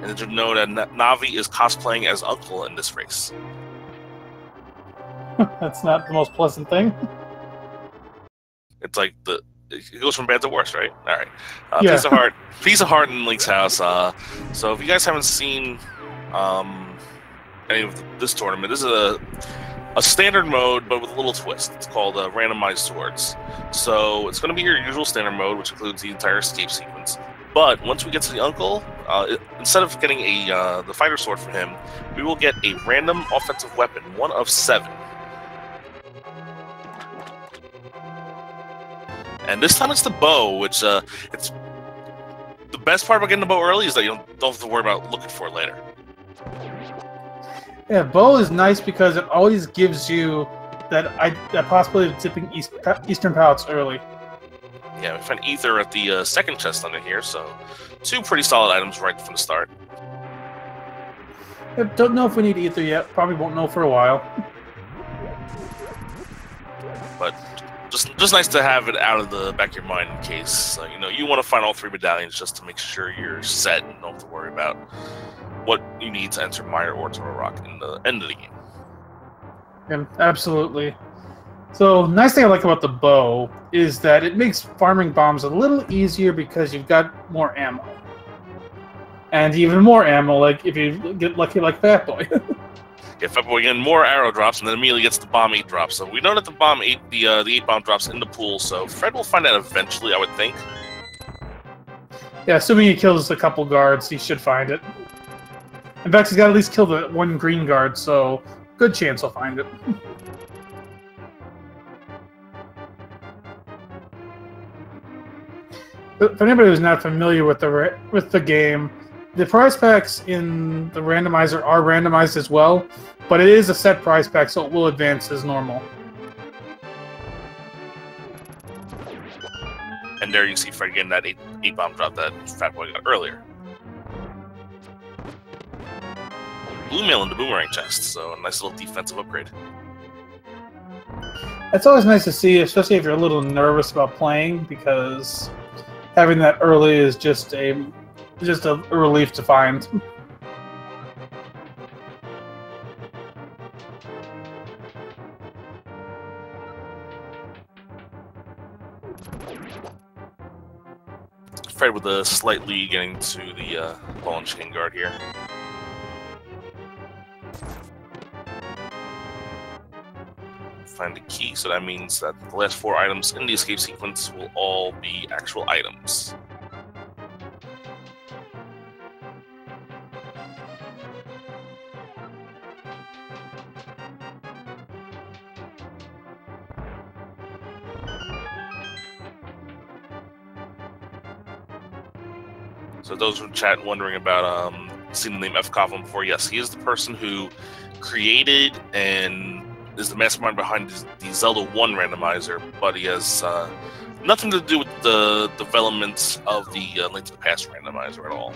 And did you know that Navi is cosplaying as Uncle in this race? That's not the most pleasant thing. It's like it goes from bad to worse, right? All right. Yeah. Piece of heart in Link's house. So if you guys haven't seen any of this tournament, this is a standard mode, but with a little twist. It's called Randomized Swords. So it's going to be your usual standard mode, which includes the entire escape sequence. But once we get to the Uncle, instead of getting the fighter sword from him, we will get a random offensive weapon, 1 of 7. And this time it's the bow, which it's the best part about getting the bow early is that you don't have to worry about looking for it later. Yeah, bow is nice because it always gives you that possibility of tipping Eastern pallets early. Yeah, we find ether at the second chest under here, so 2 pretty solid items right from the start. Yeah, don't know if we need ether yet. Probably won't know for a while. But just nice to have it out of the back of your mind in case you want to find all 3 medallions just to make sure you're set and don't have to worry about what you need to enter Mire or Rock in the end of the game. Yeah, absolutely. So, nice thing I like about the bow is that it makes farming bombs a little easier because you've got more ammo. And even more ammo, like if you get lucky like Fatboy. Yeah, Fatboy getting more arrow drops and then immediately gets the bomb 8 drops. So we know that the bomb 8, the 8 bomb drops in the pool. So Fred will find out eventually, I would think. Yeah, assuming he kills a couple guards, he should find it. In fact, he's got to at least kill the 1 green guard, so good chance he'll find it. For anybody who's not familiar with the game, the prize packs in the randomizer are randomized as well, but it is a set prize pack, so it will advance as normal. And there you see Fred getting that 8 bomb drop that Fatboy got earlier. Blue mail in the boomerang chest, so a nice little defensive upgrade. It's always nice to see, especially if you're a little nervous about playing, because having that early is just a relief to find. Fred with a slight lead getting to the ball and chain guard here. Find the key, so that means that the last 4 items in the escape sequence will all be actual items. So those in chat wondering about seeing the name fcoughlin before, yes, he is the person who created and is the mastermind behind the Zelda 1 randomizer, but he has nothing to do with the development of the Link to the Past randomizer at all.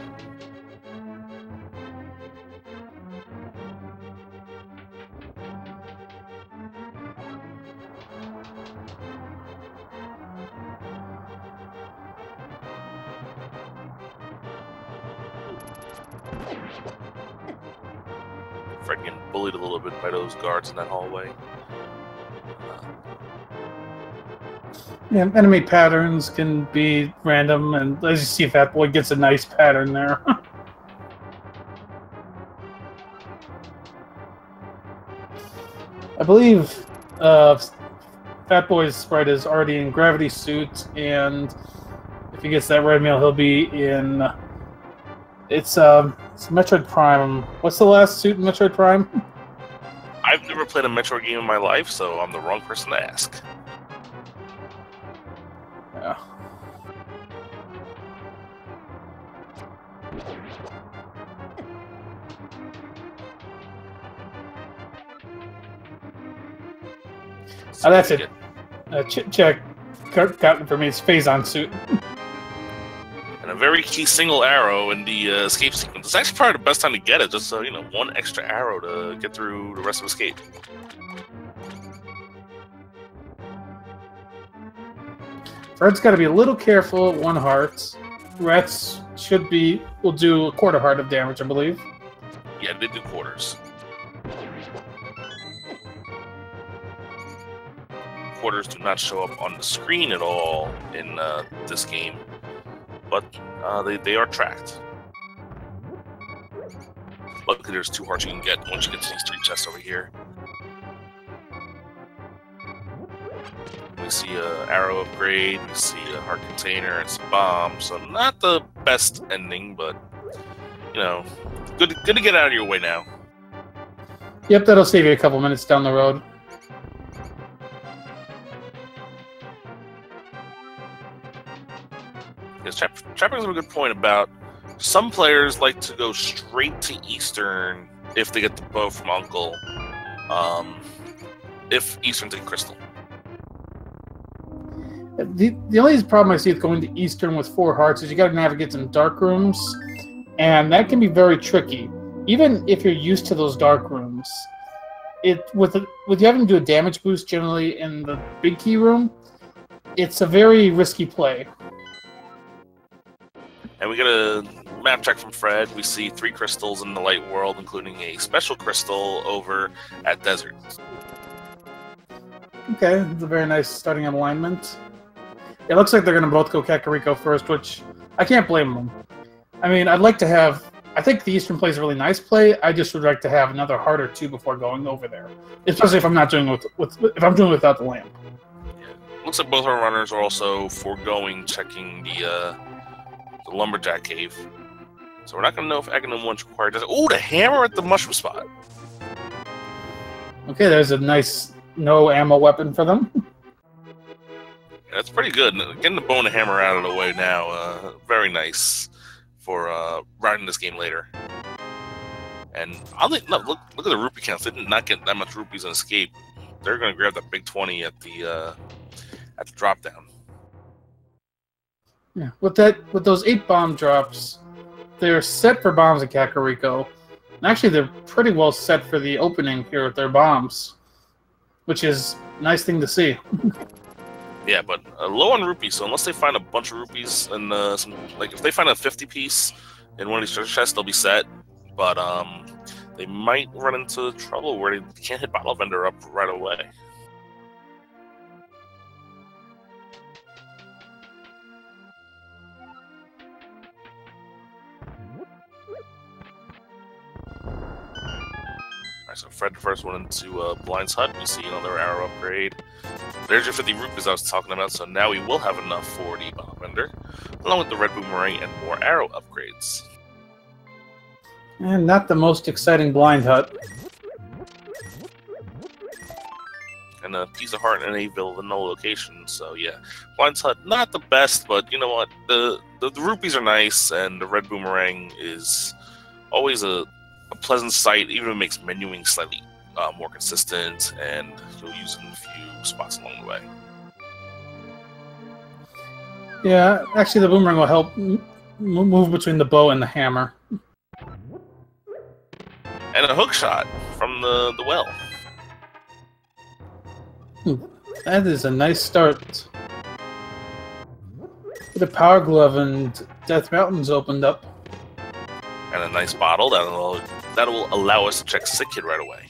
Fred getting bullied a little bit by those guards in that hallway. Yeah, enemy patterns can be random, and as you see, Fatboy gets a nice pattern there. I believe Fatboy's sprite is already in Gravity Suit, and if he gets that red mail, he'll be in... It's Metroid Prime. What's the last suit in Metroid Prime? I've never played a Metroid game in my life, so I'm the wrong person to ask. Yeah. Oh, that's it. Check got for me. It's Phazon suit. And a very key single arrow in the escape sequence. It's actually probably the best time to get it, just so, 1 extra arrow to get through the rest of escape. Fred's got to be a little careful at 1 heart. rats will do a quarter heart of damage, I believe. Yeah, they do quarters. Quarters do not show up on the screen at all in this game, but they are tracked. Luckily, there's 2 hearts you can get once you get to these 3 chests over here. We see an arrow upgrade, we see a heart container, and some bombs. So not the best ending, but you know, good to get out of your way now. Yep, that'll save you a couple minutes down the road. Yes, Trapper has a good point about some players like to go straight to Eastern if they get the bow from Uncle. If Eastern's a crystal. The only problem I see with going to Eastern with 4 hearts is you got to navigate some dark rooms, and that can be very tricky. Even if you're used to those dark rooms, with you having to do a damage boost generally in the big key room, it's a very risky play. And we get a map check from Fred. We see 3 crystals in the light world, including a special crystal over at Desert. Okay, it's a very nice starting alignment. It looks like they're going to both go Kakariko first, which I can't blame them. I mean, I'd like to have... I think the Eastern play is a really nice play. I just would like to have another heart or 2 before going over there, especially if I'm not doing if I'm doing without the lamp. Yeah. Looks like both our runners are also foregoing checking the lumberjack cave, so we're not going to know if Aghanim 1's required. Oh, the hammer at the mushroom spot. Okay, there's a nice no ammo weapon for them. Yeah, that's pretty good. Getting the bow and the hammer out of the way now, very nice for riding this game later. And look at the rupee counts. They did not get that much rupees on escape. They're going to grab that big 20 at the drop down. Yeah, with those 8 bomb drops, they're set for bombs at Kakariko. And actually, they're pretty well set for the opening here with their bombs, which is a nice thing to see. Yeah, but low on rupees. So unless they find a bunch of rupees and if they find a 50 piece in one of these treasure chests, they'll be set. But they might run into trouble where they can't hit Bottle Vendor up right away. Alright, so Fred the first one into Blind's Hut. We see another arrow upgrade. There's your 50 rupees I was talking about, so now we will have enough for the Bottle Vendor, along with the red boomerang and more arrow upgrades. And not the most exciting Blind Hut. And a piece of heart and a villain location, so yeah. Blind's Hut, not the best, but you know what? The rupees are nice, and the red boomerang is always a pleasant sight, even if it makes menuing slightly more consistent, and you'll use it in a few spots along the way. Yeah, actually the boomerang will help move between the bow and the hammer. And a hook shot from the well. That is a nice start. The Power Glove and Death Mountains opened up. And a nice bottle that will allow us to check Sick Kid right away.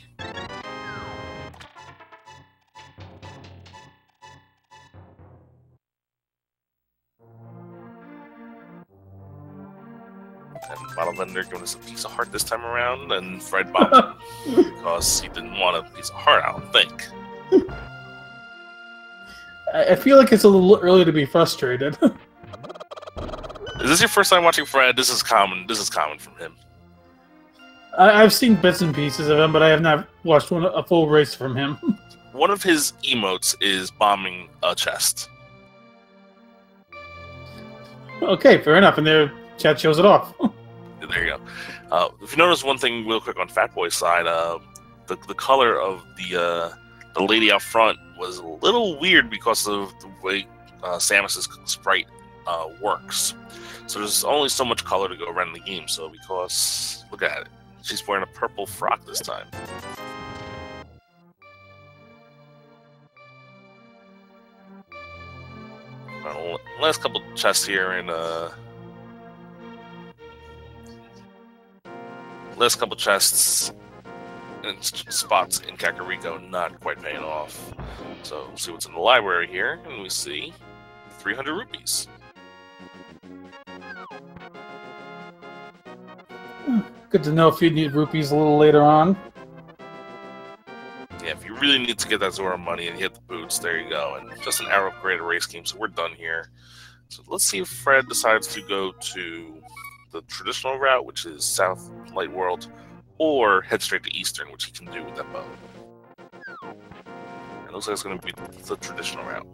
And Bottle Vendor giving us a piece of heart this time around, and Fred bombs him because he didn't want a piece of heart, I don't think. I feel like it's a little early to be frustrated. Is this your first time watching Fred? This is common. This is common from him. I've seen bits and pieces of him, but I have not watched a full race from him. One of his emotes is bombing a chest. Okay, fair enough. And their chat shows it off. There you go. If you notice one thing real quick on Fatboy's side, the color of the lady out front was a little weird because of the way Samus's sprite works. So there's only so much color to go around in the game. So because, look at it, she's wearing a purple frock this time. Last couple chests here in last couple chests and spots in Kakariko not quite paying off. So see what's in the library here, and we see 300 rupees. Good to know if you need rupees a little later on. Yeah, if you really need to get that Zora money and hit the boots, there you go. And just an arrow upgrade race game, so we're done here. So let's see if Fred decides to go to the traditional route, which is South Light World, or head straight to Eastern, which he can do with that bow. It looks like it's going to be the traditional route.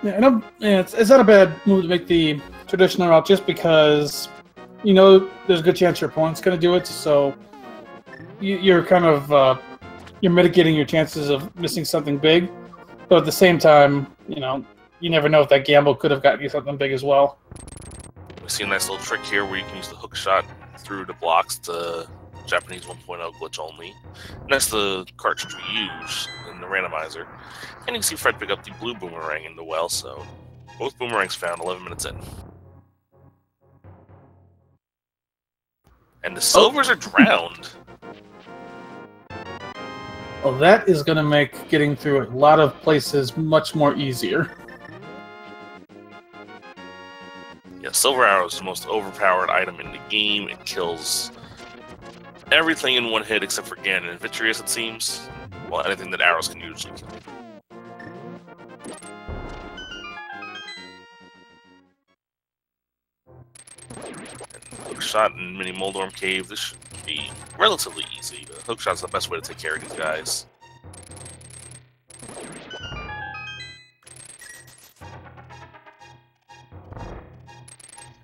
Yeah, it's not a bad move to make the traditional route just because you know there's a good chance your opponent's going to do it, so you're kind of you're mitigating your chances of missing something big. But at the same time, you know, you never know if that gamble could have gotten you something big as well. We see a nice little trick here where you can use the hook shot through the blocks to Japanese 1.0 glitch only. And that's the cartridge we use in the randomizer. And you can see Fred pick up the blue boomerang in the well, so both boomerangs found 11 minutes in. And the silvers are drowned. Well, that is going to make getting through a lot of places much more easier. Yeah, Silver Arrow is the most overpowered item in the game. It kills everything in one hit except for Ganon and Vitreous, it seems. Well, anything that arrows can usually kill. Hookshot and Mini Moldorm Cave. This should be relatively easy. The hookshot's the best way to take care of these guys.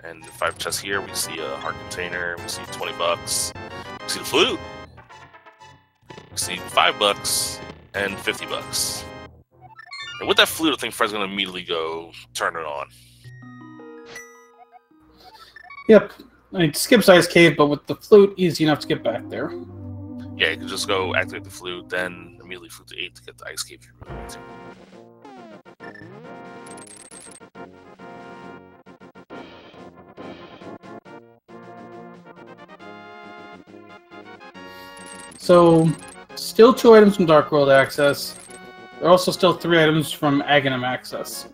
And the 5 chests here, we see a heart container, we see 20 bucks, we see the flute, we see 5 bucks, and 50 bucks. And with that flute, I think Fred's gonna immediately go turn it on. Yep. I mean, skips Ice Cave, but with the flute, easy enough to get back there. Yeah, you can just go activate the flute, then immediately flute to 8 to get the Ice Cave if you really need to. So, still 2 items from Dark World access. There are also still 3 items from Aghanim access.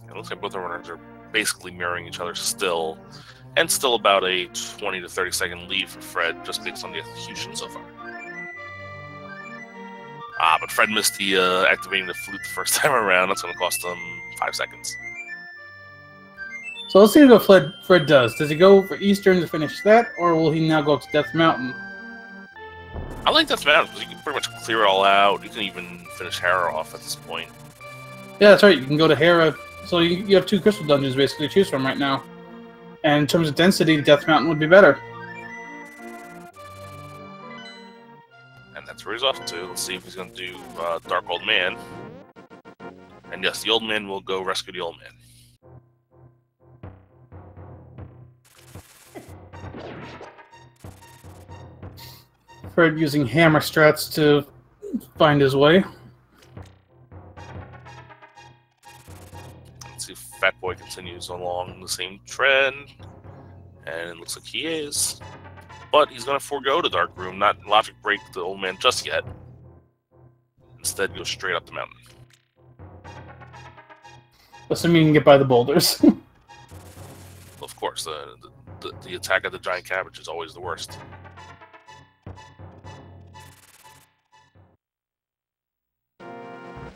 It looks like both the runners are basically mirroring each other still, and still about a 20 to 30 second lead for Fred, just based on the execution so far. But Fred missed the activating the flute the first time around. That's going to cost him 5 seconds. So let's see what Fred does. Does he go for Eastern to finish that, or will he now go up to Death Mountain? I like Death Mountain because you can pretty much clear it all out. You can even finish Hera off at this point. Yeah, that's right. You can go to Hera. So you have 2 crystal dungeons basically to choose from right now. And in terms of density, Death Mountain would be better. And that's where he's off to. Let's see if he's going to do Dark Old Man. And yes, the Old Man will go rescue the Old Man. Fred using hammer strats to find his way. Let's see if Fatboy continues along the same trend. And it looks like he is. But he's going to forego the Dark Room, not logic break the Old Man just yet. Instead, go straight up the mountain. Assuming you can get by the boulders. Well, of course, the attack of the giant cabbage is always the worst.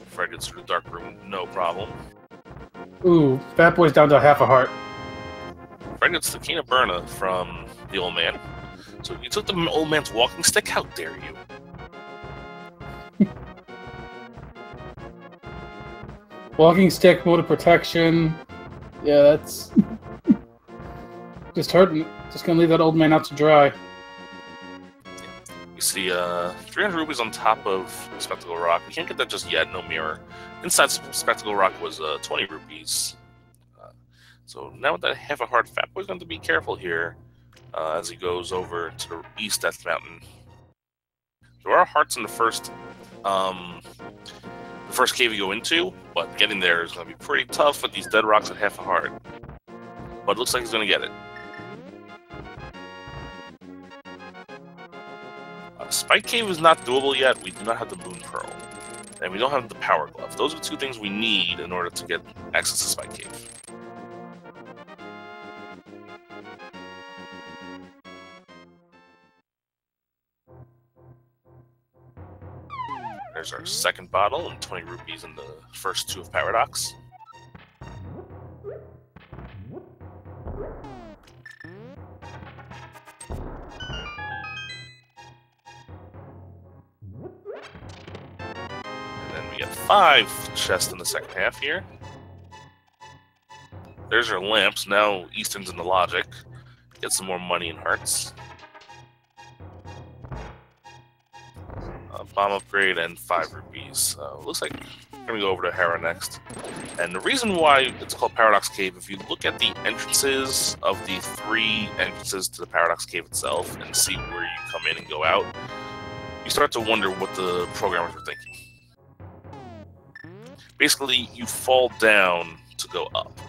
Fred gets through the Dark Room, no problem. Ooh, Fatboy's down to half a heart. Fred gets the Kina Burna from the Old Man. So you took the Old Man's walking stick? How dare you? Walking stick, mode of protection. Yeah, that's just hurting. Just gonna leave that Old Man out to dry. You see 300 rupees on top of Spectacle Rock. We can't get that just yet, no mirror. Inside Spectacle Rock was 20 rupees. So now with that half a heart, Fatboy's going to be careful here as he goes over to the East Death Mountain. There are hearts in the first first cave you go into, but getting there is going to be pretty tough with these dead rocks at half a heart. But it looks like he's going to get it. Spike Cave is not doable yet. We do not have the Moon Pearl. And we don't have the Power Glove. Those are the two things we need in order to get access to Spike Cave. There's our second bottle and 20 rupees in the first two of Paradox. We get 5 chests in the second half here. There's our lamps. Now Eastern's in the logic. Get some more money and hearts. Bomb upgrade and 5 rupees. Looks like we're going to go over to Hera next. And the reason why it's called Paradox Cave, if you look at the entrances of the 3 entrances to the Paradox Cave itself and see where you come in and go out, you start to wonder what the programmers were thinking. Basically, you fall down to go up.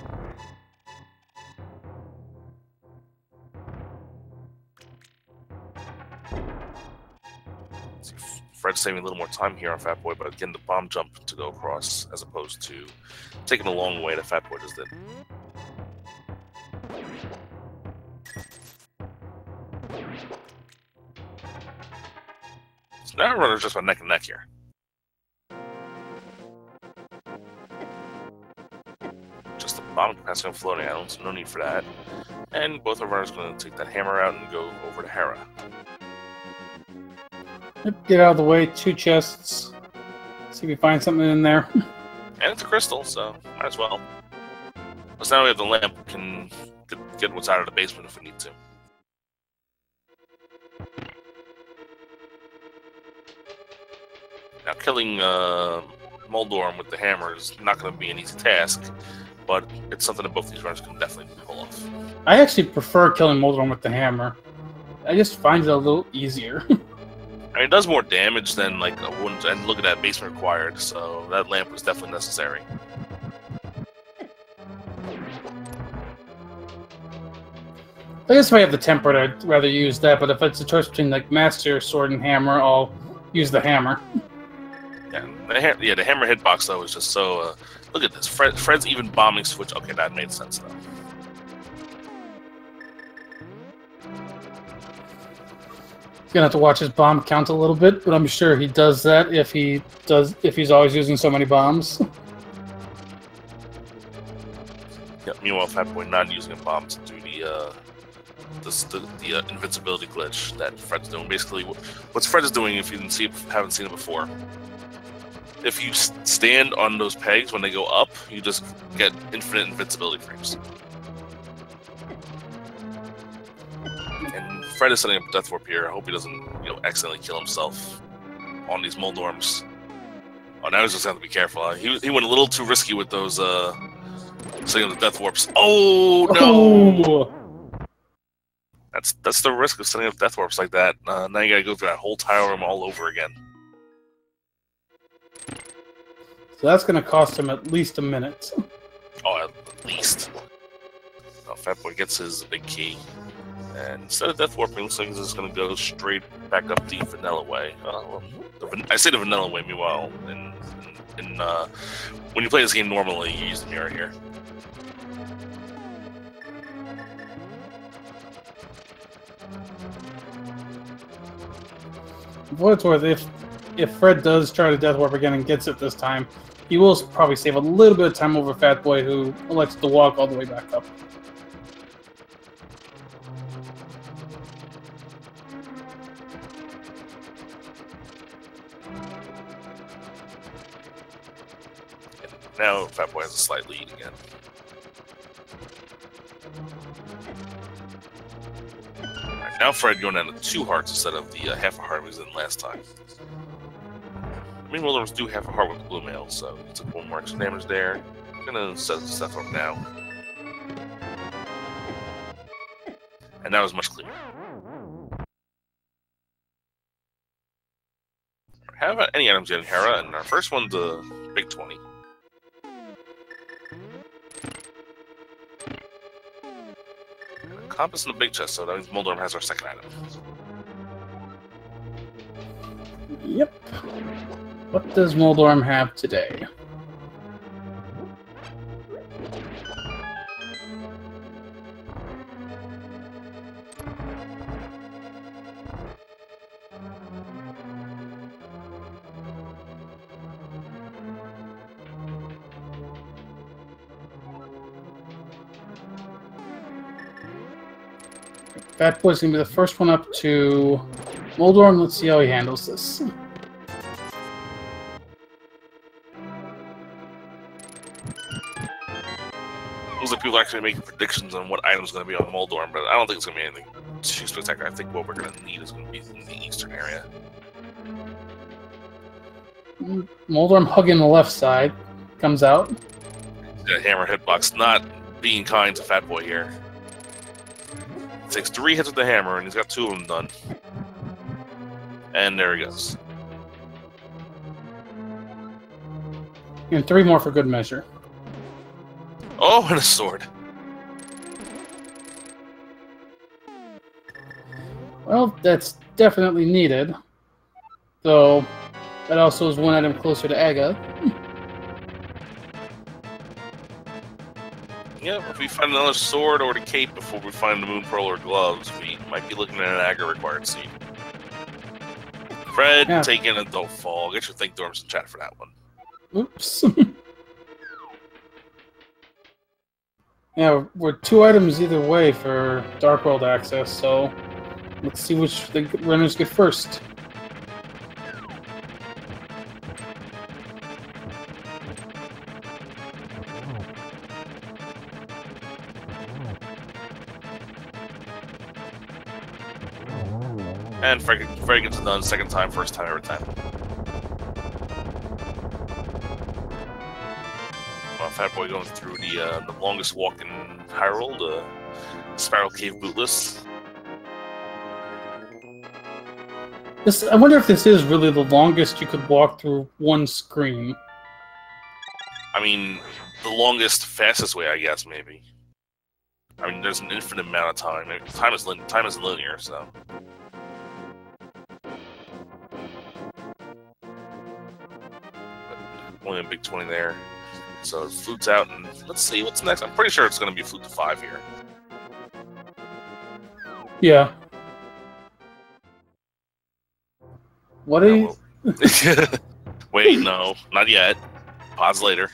See, Fred's saving a little more time here on Fatboy, but again, the bomb jump to go across, as opposed to taking a long way that Fatboy just did. So now runner's just about neck and neck here. Just the bomb capacity on floating islands, so no need for that. And both our runners are going to take that hammer out and go over to Hera. Get out of the way, 2 chests. See if we find something in there. And it's a crystal, so might as well. Plus now we have the lamp, we can get what's out of the basement if we need to. Now killing Moldorm with the hammer is not going to be an easy task, but it's something that both these runners can definitely pull off. I actually prefer killing Moldorm with the hammer. I just find it a little easier. I mean, it does more damage than like a wound, and look at that, basement required, so that lamp was definitely necessary. I guess if I have the temper, I'd rather use that, but if it's a choice between like Master, Sword, and Hammer, I'll use the hammer. Yeah, the hammer hitbox though is just so. Look at this, Fred's even bombing switch. Okay, that made sense though. He's gonna have to watch his bomb count a little bit, but I'm sure he does that if he's always using so many bombs. Yeah, meanwhile, Fatboy not using a bomb to do the invincibility glitch that Fred's doing. Basically, what Fred is doing, if you haven't seen it before, if you stand on those pegs when they go up, you just get infinite invincibility frames. And Fred is setting up Death Warp here. I hope he doesn't, accidentally kill himself on these Moldorms. Oh, now he's just going to have to be careful. He went a little too risky with those setting up the Death Warps. Oh no! Oh. That's the risk of setting up Death Warps like that. Now you got to go through that whole tile room all over again. So that's going to cost him at least a minute. Oh, at least. Oh, Fatboy gets his big key. And instead of Death Warping, looks like he's just going to go straight back up the vanilla way. I say the vanilla way, meanwhile, when you play this game normally, you use the mirror here. For what it's worth, if Fred does try to Death Warp again and gets it this time, he will probably save a little bit of time over Fatboy, who elects to walk all the way back up. Now Fatboy has a slight lead again. Right, now Fred going down to 2 hearts instead of the half a heart he was in last time. I mean, Wilderms do have a heart with the blue mail, so he took 1 more extra damage there. I'm gonna set the stuff up now. And that was much clearer. have any items yet in Hera, and our first one's a big 20. Compass in the big chest, so that means Moldorm has our second item. Yep. What does Moldorm have today? Fatboy's gonna be the first one up to Moldorm. Let's see how he handles this. Looks like people are actually making predictions on what item's going to be on Moldorm, but I don't think it's going to be anything too spectacular. I think what we're going to need is going to be in the eastern area. Moldorm hugging the left side comes out. The hammer hitbox not being kind to Fatboy here. Takes 3 hits with the hammer, and he's got 2 of them done. And there he goes. And 3 more for good measure. Oh, and a sword. Well, that's definitely needed. Though, that also is 1 item closer to Aga. Yeah, if we find another sword or the cape before we find the Moon Pearl or gloves, we might be looking at an Aga required seed. Fred, taking a don't fall. Get your Think Dorms in chat for that one. Oops. Yeah, we're 2 items either way for Dark World access, so let's see which the runners get first. And Fred gets it done second time, first time every time. Fatboy going through the longest walk in Hyrule, the Spiral Cave Bootless. I wonder if this is really the longest you could walk through one screen. I mean, the longest, fastest way, I guess, maybe. I mean, there's an infinite amount of time. I mean, time is linear, so. But only a big 20 there. So Flute's out, and let's see what's next. I'm pretty sure it's going to be Flute to 5 here. Yeah. What are you? Wait, no, not yet. Pause later.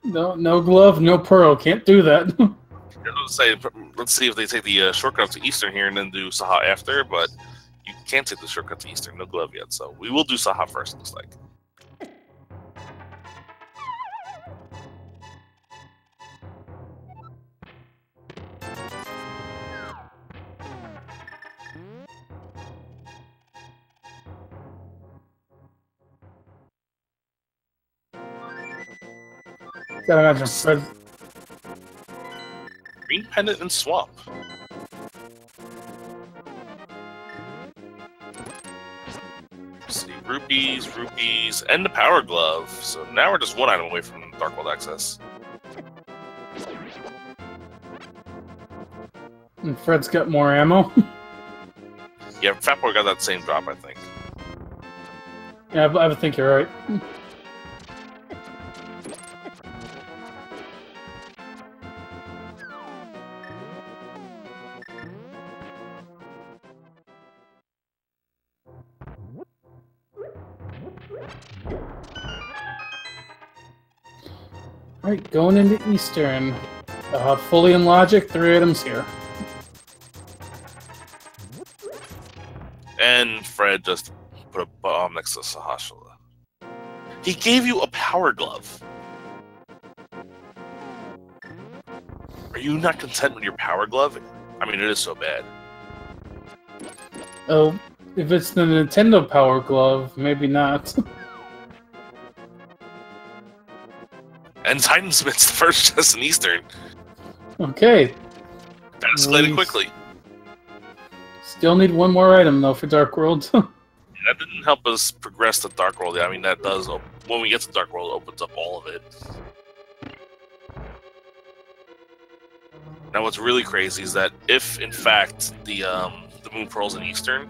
No glove, no pearl. Can't do that. Let's see if they take the shortcut to Eastern here and then do Saha after, but you can't take the shortcut to Eastern. No glove yet, so we will do Saha first, looks like. Gotta imagine Fred. Green Pendant and Swamp. Let's see, rupees, and the Power Glove. So now we're just 1 item away from Dark World access. And Fred's got more ammo. Yeah, Fatboy got that same drop, I think. Yeah, I think you're right. Alright, going into Eastern. Fully in logic, 3 items here. And Fred just put a bomb next to Sahashala. He gave you a Power Glove. Are you not content with your Power Glove? I mean, it is so bad. Oh, if it's the Nintendo Power Glove, maybe not. And Titansmith's the first chest in Eastern. Okay. That escalated quickly. Still need 1 more item, though, for Dark World. That didn't help us progress to Dark World. I mean, that does, when we get to Dark World, it opens up all of it. Now, what's really crazy is that if, in fact, the Moon Pearl's in Eastern,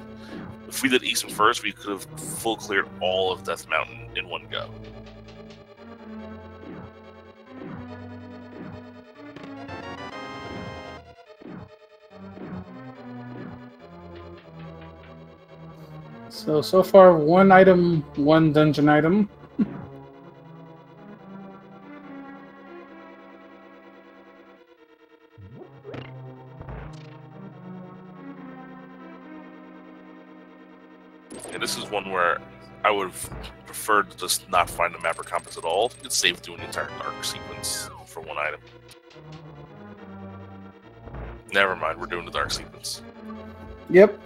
if we did Eastern first, we could have full cleared all of Death Mountain in one go. So far, one item, one dungeon item. And this is one where I would have preferred to just not find the map or compass at all. It's safe doing the entire dark sequence for one item. Never mind, we're doing the dark sequence. Yep.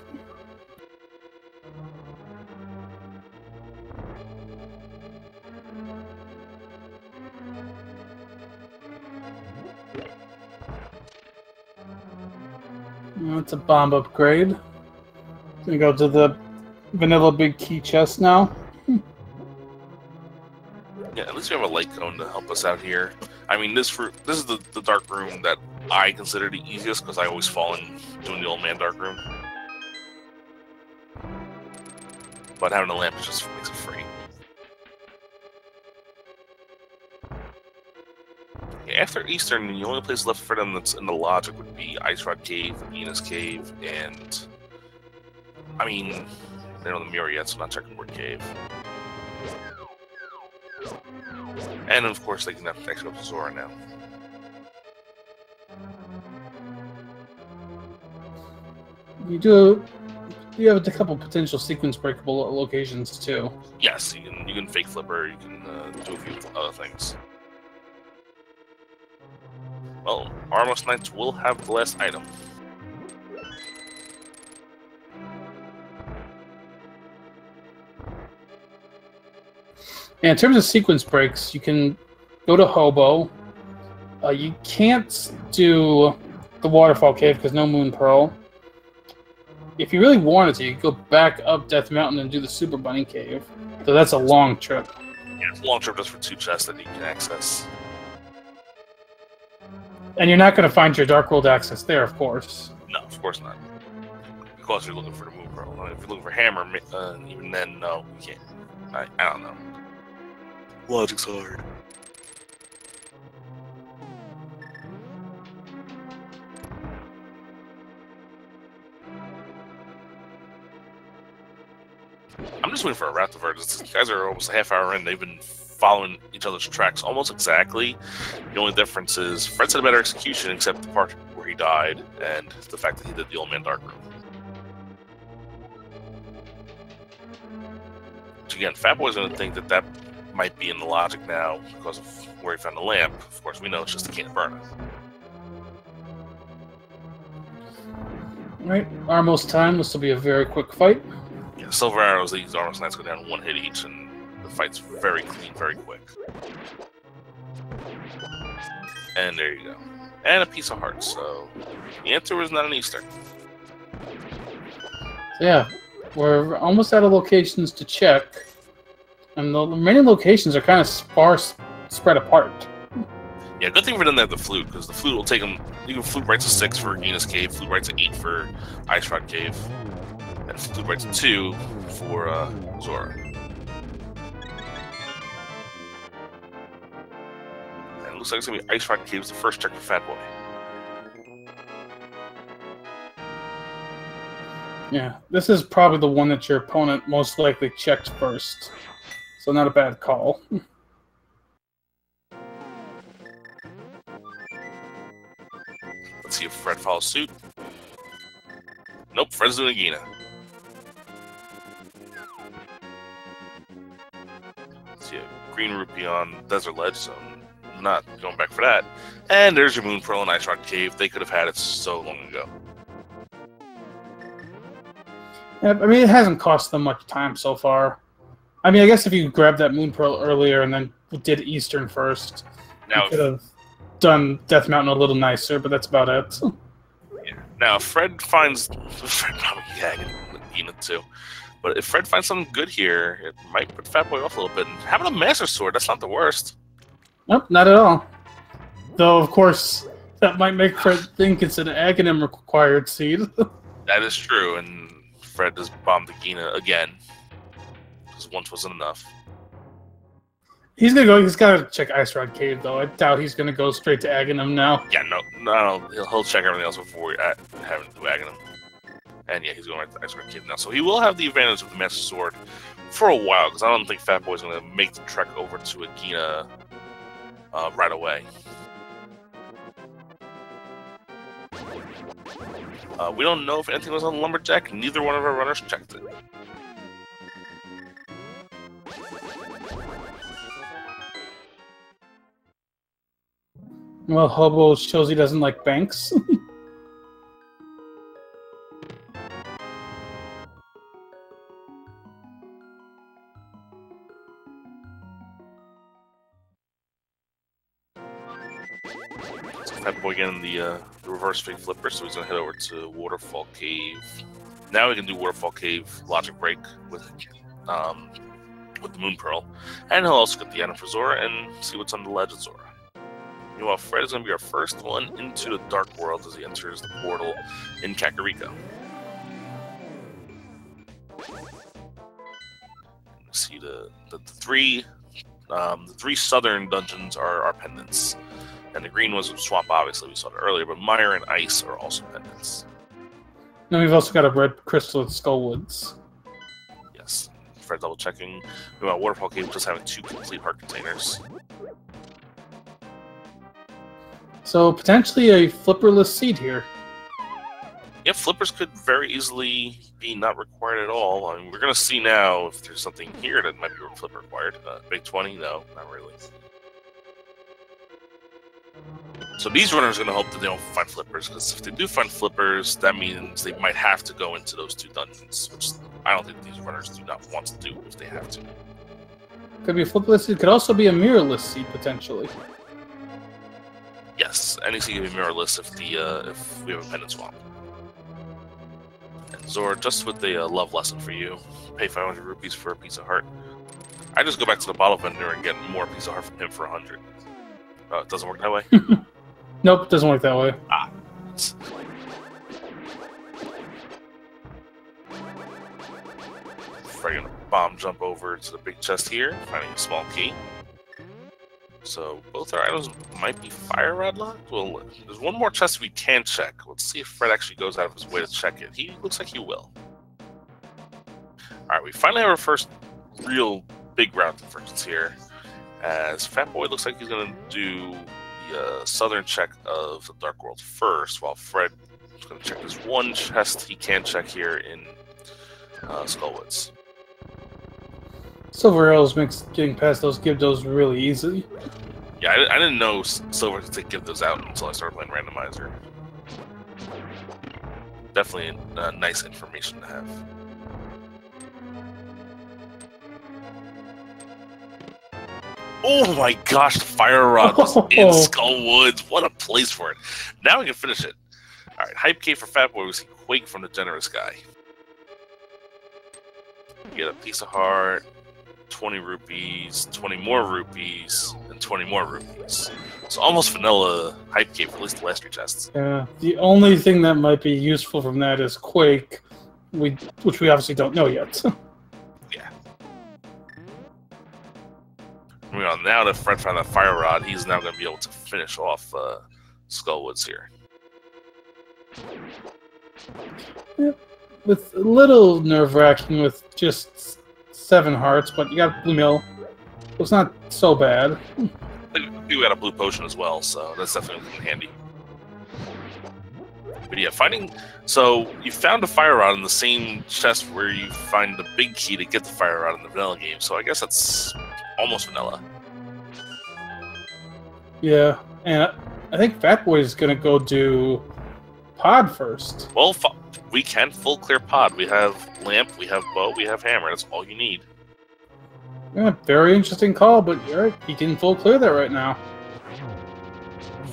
That's a bomb upgrade. Gonna go to the vanilla big key chest now. Yeah, at least we have a light cone to help us out here. I mean, this is the dark room that I consider the easiest because I always fall in doing the old man dark room. But having a lamp just makes it free. Yeah, after Eastern, the only place left for them that's in the logic would be Ice Rod Cave, Venus Cave, and I mean, they're on the mirror yet, so I'm not checking Word Cave. And of course, they can have to actually go to Zora now. You have a couple potential sequence breakable locations too. Yes, you can fake flipper, you can do a few other things. Well, Armos Knights will have the last item. And in terms of sequence breaks, you can go to Hobo. You can't do the Waterfall Cave because no Moon Pearl. If you really wanted to, you could go back up Death Mountain and do the Super Bunny Cave. So that's a long trip. Yeah, it's a long trip just for 2 chests that you can access. And you're not going to find your Dark World access there, of course. No, of course not. Because you're looking for the Moon Pearl. If you're looking for Hammer, even then, no, you can't. I don't know. Logic's hard. I'm just waiting for a rat to vert. These guys are almost a half hour in. They've been following each other's tracks almost exactly. The only difference is Fred's had a better execution, except the part where he died and the fact that he did the old man dark room. Which again, Fatboy's going to think that that might be in the logic now because of where he found the lamp. Of course, we know it's just he can't burn it. Alright, Armos time. This will be a very quick fight. Yeah, Silver Arrows, these Armos Knights go down 1 hit each, and the fight's very clean, very quick. And there you go. And a piece of heart, so the answer was not an Eastern. Yeah, we're almost out of locations to check. And the remaining locations are kind of sparse, spread apart. Yeah, good thing for them they have the flute, because the flute will take them. You can flute right to 6 for Venus Cave, flute right to 8 for Ice Rod Cave, and flute right to 2 for Zora. And it looks like it's gonna be Ice Rod Cave's the first check for Fatboy. Yeah, this is probably the one that your opponent most likely checked first. So not a bad call. Let's see if Fred follows suit. Nope, Fred's doing a Gina. Let's see a green rupee on Desert Ledge, so I'm not going back for that. And there's your Moon Pearl and Ice Rock Cave. They could have had it so long ago. Yeah, I mean, it hasn't cost them much time so far. I mean, I guess if you grabbed that Moon Pearl earlier and then did Eastern first, now, you could have done Death Mountain a little nicer, but that's about it. Yeah. Now, Fred finds... Fred probably gagging Gina too. But if Fred finds something good here, it might put Fatboy off a little bit. And having a Master Sword, that's not the worst. Nope, not at all. Though, of course, that might make Fred think it's an Aghanim required seed. That is true, and Fred just bombed the Gina again. Because once wasn't enough. He's gonna go. He's gotta check Ice Rod Cave, though. I doubt he's gonna go straight to Aghanim now. Yeah, no. He'll check everything else before having to Aghanim. And yeah, he's going right to Ice Rod Cave now. So he will have the advantage of the Master Sword for a while, because I don't think Fatboy's going to make the trek over to Agina right away. We don't know if anything was on Lumberjack. Neither one of our runners checked it. Well, Hobo shows he doesn't like banks. Fatboy again the reverse fake flipper, so he's gonna head over to Waterfall Cave. Now we can do Waterfall Cave logic break with the Moon Pearl, and he'll also get the item for Zora and see what's on the ledge of Zora. Meanwhile, Fred is gonna be our first one into the Dark World as he enters the portal in Kakariko. See the three southern dungeons are our pendants. And the green was Swamp, obviously, we saw it earlier, but Mire and Ice are also pendants. Then we've also got a red crystal at Skullwoods. Yes. Fred double checking. Meanwhile, Waterfall Cave just having 2 complete heart containers. So, potentially a flipperless seed here. Yeah, flippers could very easily be not required at all. I mean, we're going to see now if there's something here that might be flipper required. Big 20? No, not really. So these runners are going to hope that they don't find flippers, because if they do find flippers, that means they might have to go into those 2 dungeons, which I don't think these runners do not want to do if they have to. Could be a flipperless seed. Could also be a mirrorless seed, potentially. Yes, any seed can be mirrorless if we have a pendant swamp. And Zora, just with the love lesson for you, pay 500 rupees for a piece of heart. I just go back to the bottle vendor and get more piece of heart from him for 100. Oh, it doesn't work that way? Nope, it doesn't work that way. Ah. Fred gonna bomb jump over to the big chest here, finding a small key. So both our items might be fire rod locked. Well, there's one more chest we can check. Let's see if Fred actually goes out of his way to check it. He looks like he will. Alright, we finally have our first real big round convergence here. As Fatboy looks like he's going to do the southern check of the Dark World first, while Fred is going to check this one chest he can check here in Skullwoods. Silver Arrows makes getting past those Gibdos really easy. Yeah, I didn't know Silver could give those out until I started playing Randomizer. Definitely nice information to have. Oh my gosh, the fire rod was in Skullwoods. What a place for it. Now we can finish it. Alright, Hype Cave for Fatboy. We see Quake from the Generous Guy. You get a piece of heart, 20 rupees, 20 more rupees, and 20 more rupees. So almost vanilla Hype Cave for at least the last 3 chests. Yeah, the only thing that might be useful from that is Quake, which we obviously don't know yet. Yeah. Now that Fred found that fire rod, he's now going to be able to finish off Skullwoods here. Yeah, with a little nerve-wracking with just 7 hearts, but you got Blue Mill. It's not so bad. We got a blue potion as well, so that's definitely handy. But yeah, so you found a fire rod in the same chest where you find the big key to get the fire rod in the vanilla game, so I guess that's almost vanilla. Yeah, and I think Fatboy is going to go do Pod first. Well, we can full clear Pod. We have Lamp, we have Bow, we have Hammer. That's all you need. Yeah, very interesting call, but you're right. He can full clear that right now.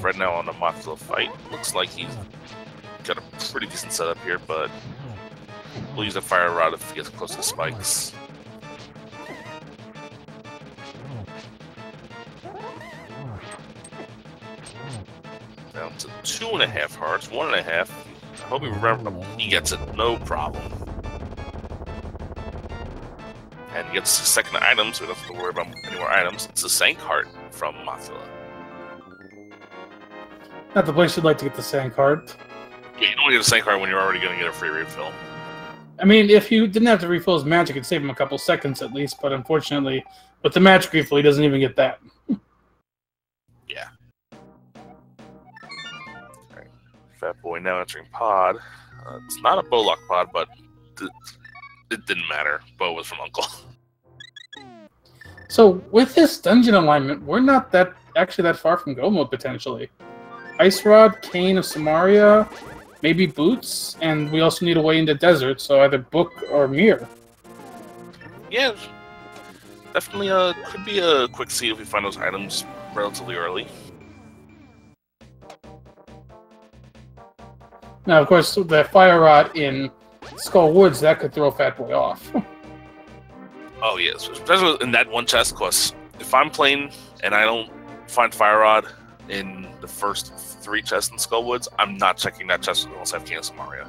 Fred now on the Mothzilla fight. Looks like he's got a pretty decent setup here, but We'll use a fire rod if he gets close to the spikes. Down to 2.5 hearts, 1.5. I hope he remembers. He gets it, no problem. And he gets the second item, so we don't have to worry about any more items. It's the Sank Heart from Mothula. Not the place you'd like to get the Sank Heart. Yeah, you don't get a Sank Heart when you're already going to get a free refill. I mean, if you didn't have to refill his magic, it'd save him a couple seconds at least, but unfortunately, with the magic refill, he doesn't even get that. Yeah. Alright. Fatboy now entering pod. It's not a Bowlock pod, but it didn't matter. Bo was from Uncle. So, with this dungeon alignment, we're not actually that far from Go mode, potentially. Ice Rod, Cane of Samaria, maybe Boots, and we also need a way into Desert, so either Book or Mirror. Yeah, definitely could be a quick seed if we find those items relatively early. Now, of course, the Fire Rod in Skull Woods, that could throw Fatboy off. Oh, yes. Especially in that one chest, because if I'm playing and I don't find Fire Rod in the first 3 chests in Skull Woods, I'm not checking that chest unless I have Cane of Samaria.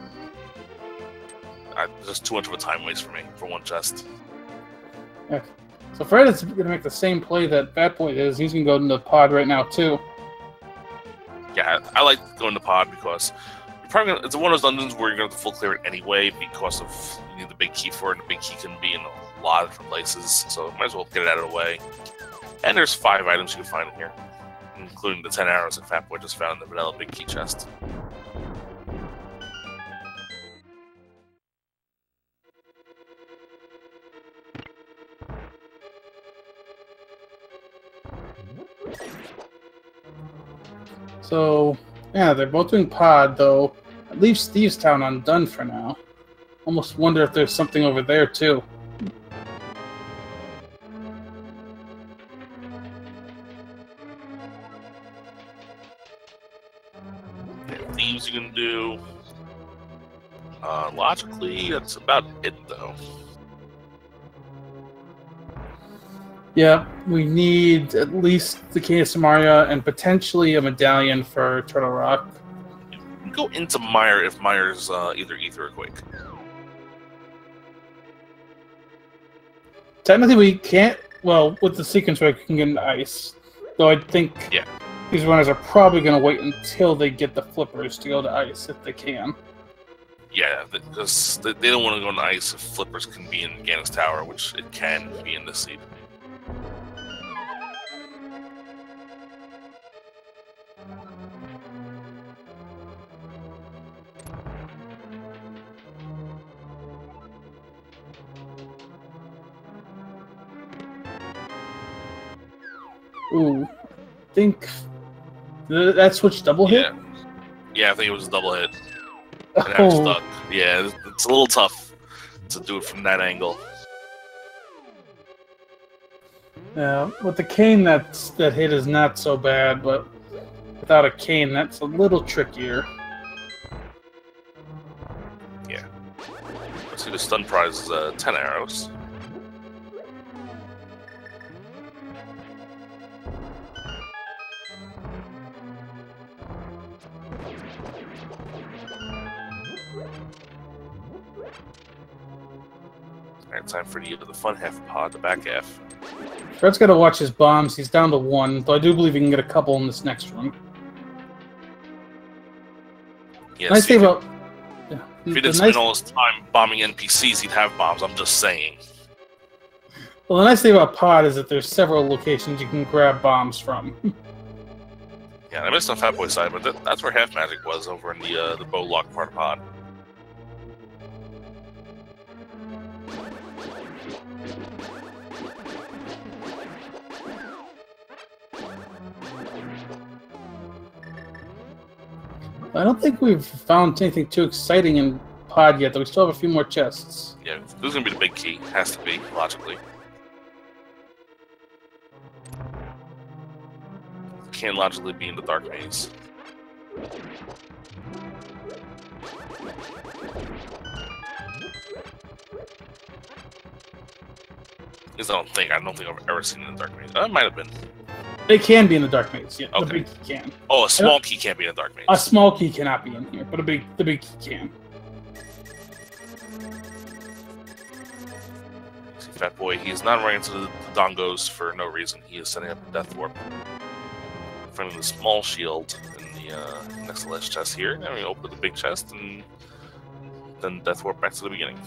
It's just too much of a time waste for me for one chest. Yeah. So Fred is going to make the same play that Fatboy is. He's going to go into the pod right now, too. Yeah, I like going to pod because you're probably it's one of those dungeons where you're going to have to full clear it anyway because of you need the big key for it, and the big key can be in a lot of different places, so might as well get it out of the way. And there's 5 items you can find in here, including the 10 arrows that Fatboy just found in the vanilla big key chest. So, yeah, they're both doing pod, though. It leaves Thieves Town undone for now. Almost wonder if there's something over there, too. Thieves you can do. Logically, that's about it, though. Yeah, we need at least the Cane of Samaria and potentially a medallion for Turtle Rock. You can go into Mire if Mire's either Ether or Quake. Technically, we can't. Well, with the sequence break, we can get into Ice. Though I think these runners are probably going to wait until they get the flippers to go to Ice if they can. Yeah, because they don't want to go into Ice if flippers can be in Gannis Tower, which it can be in this seed. Ooh, I think that switch double hit? Yeah, I think it was a double hit. And I'm stuck. Yeah, it's a little tough to do it from that angle. Yeah, with the cane, that hit is not so bad, but without a cane, that's a little trickier. Yeah. Let's see, the stun prize is 10 arrows. Alright, time for the fun half of pod, the back half. Fred's got to watch his bombs. He's down to 1, though I do believe he can get a couple in this next run. Yes, nice thing about... Yeah. If he didn't spend all his time bombing NPCs, he'd have bombs, I'm just saying. Well, the nice thing about pod is that there's several locations you can grab bombs from. Yeah, I missed on Fatboy's side, but that's where half magic was, over in the Bowlock part of pod. I don't think we've found anything too exciting in pod yet, though we still have a few more chests. Yeah, this is going to be the big key. Has to be, logically. Can't logically be in the dark maze. At least I don't think I've ever seen it in Dark Maze. It might have been. It can be in the Dark Maze, yeah. Okay. The big key can. Oh, a small key can't be in a Dark Maze. A small key cannot be in here, but the big key can. See, Fatboy, he is not running into the dongos for no reason. He is setting up a death warp. Finding the small shield in the next to the last chest here. And we open the big chest and then death warp back to the beginning.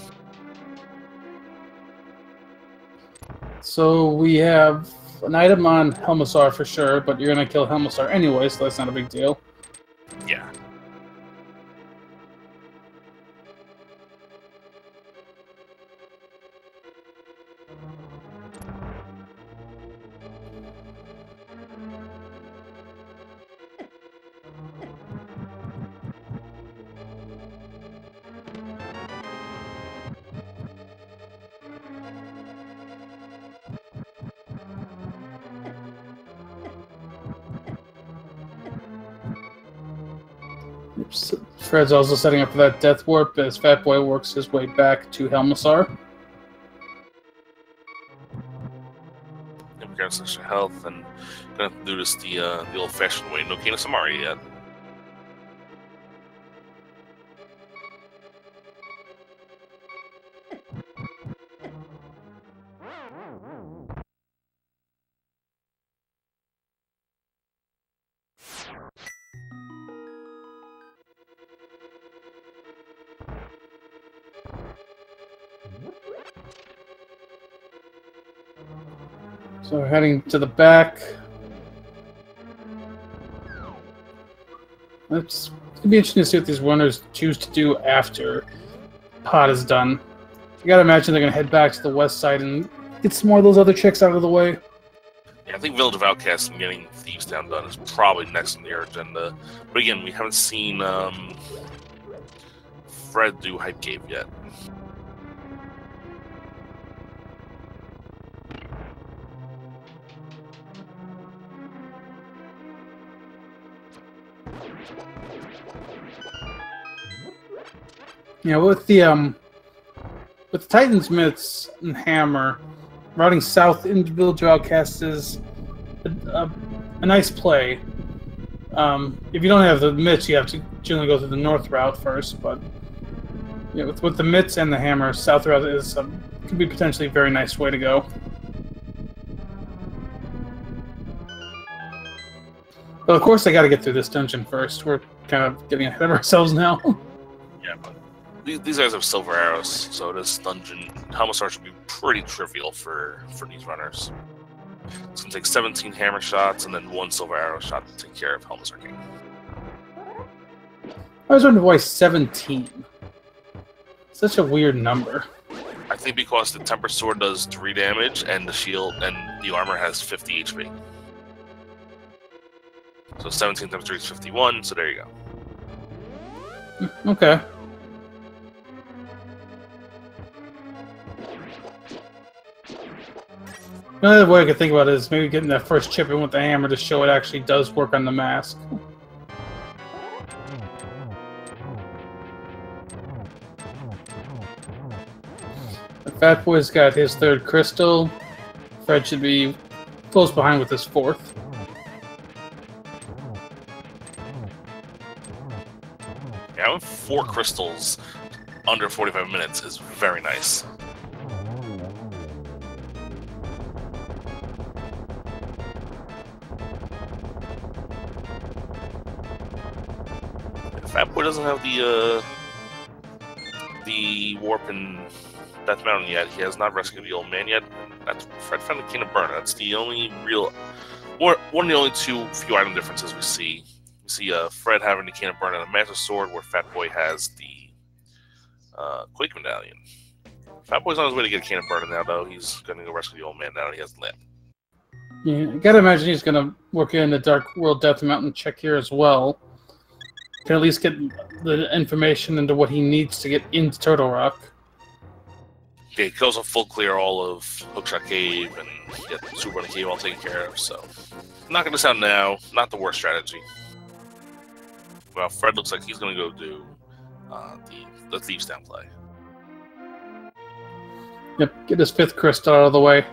So we have an item on Helmasaur for sure, but you're gonna kill Helmasaur anyway, so that's not a big deal. Yeah. Oops. Fred's also setting up for that death warp as Fatboy works his way back to Helmasaur. And we got some extra health, and gonna have to do this the old-fashioned way. No Kana Samari yet. So we're heading to the back. It's gonna be interesting to see what these runners choose to do after Pod is done. You gotta imagine they're gonna head back to the west side and get some more of those other chicks out of the way. Yeah, I think Village of Outcasts and getting Thieves Town done is probably next on their agenda. But again, we haven't seen Fred do Hype Cave yet. Yeah, with the Titan's Myths and Hammer, routing south into Village of Outcasts is a nice play. If you don't have the Myths, you have to generally go through the north route first, but yeah, with the Myths and the Hammer, south route is could be potentially a very nice way to go. But of course, I got to get through this dungeon first. We're kind of getting ahead of ourselves now. Yeah, but these guys have silver arrows, so this dungeon, Helmasaur should be pretty trivial for these runners. It's going to take 17 hammer shots and then 1 silver arrow shot to take care of Helmasaur King. I was wondering why 17. Such a weird number. I think because the Temper Sword does 3 damage and the shield and the armor has 50 HP. So 17 times 3 is 51, so there you go. Okay. Another way I could think about it is maybe getting that first chip in with the hammer to show it actually does work on the mask. The Fatboy's got his 3rd crystal. Fred should be close behind with his 4th. Yeah, having 4 crystals under 45 minutes is very nice. Fatboy doesn't have the warp in Death Mountain yet. He has not rescued the old man yet. That's Fred found the King of Burn. That's the only real, one of the only few item differences we see. We see Fred having the King of Burn and a Master Sword, where Fatboy has the Quake Medallion. Fatboy's on his way to get a King of Burn now, though. He's going to go rescue the old man now that he has the lamp. Yeah, I gotta imagine he's gonna work in the Dark World Death Mountain check here as well. Can at least get the information into what he needs to get into Turtle Rock. Yeah, he goes a full clear all of Hookshot Cave and get Super Bunny Cave all taken care of, so not gonna sound now, not the worst strategy. Well, Fred looks like he's gonna go do the Thieves Town play. Yep, get his 5th crystal out of the way.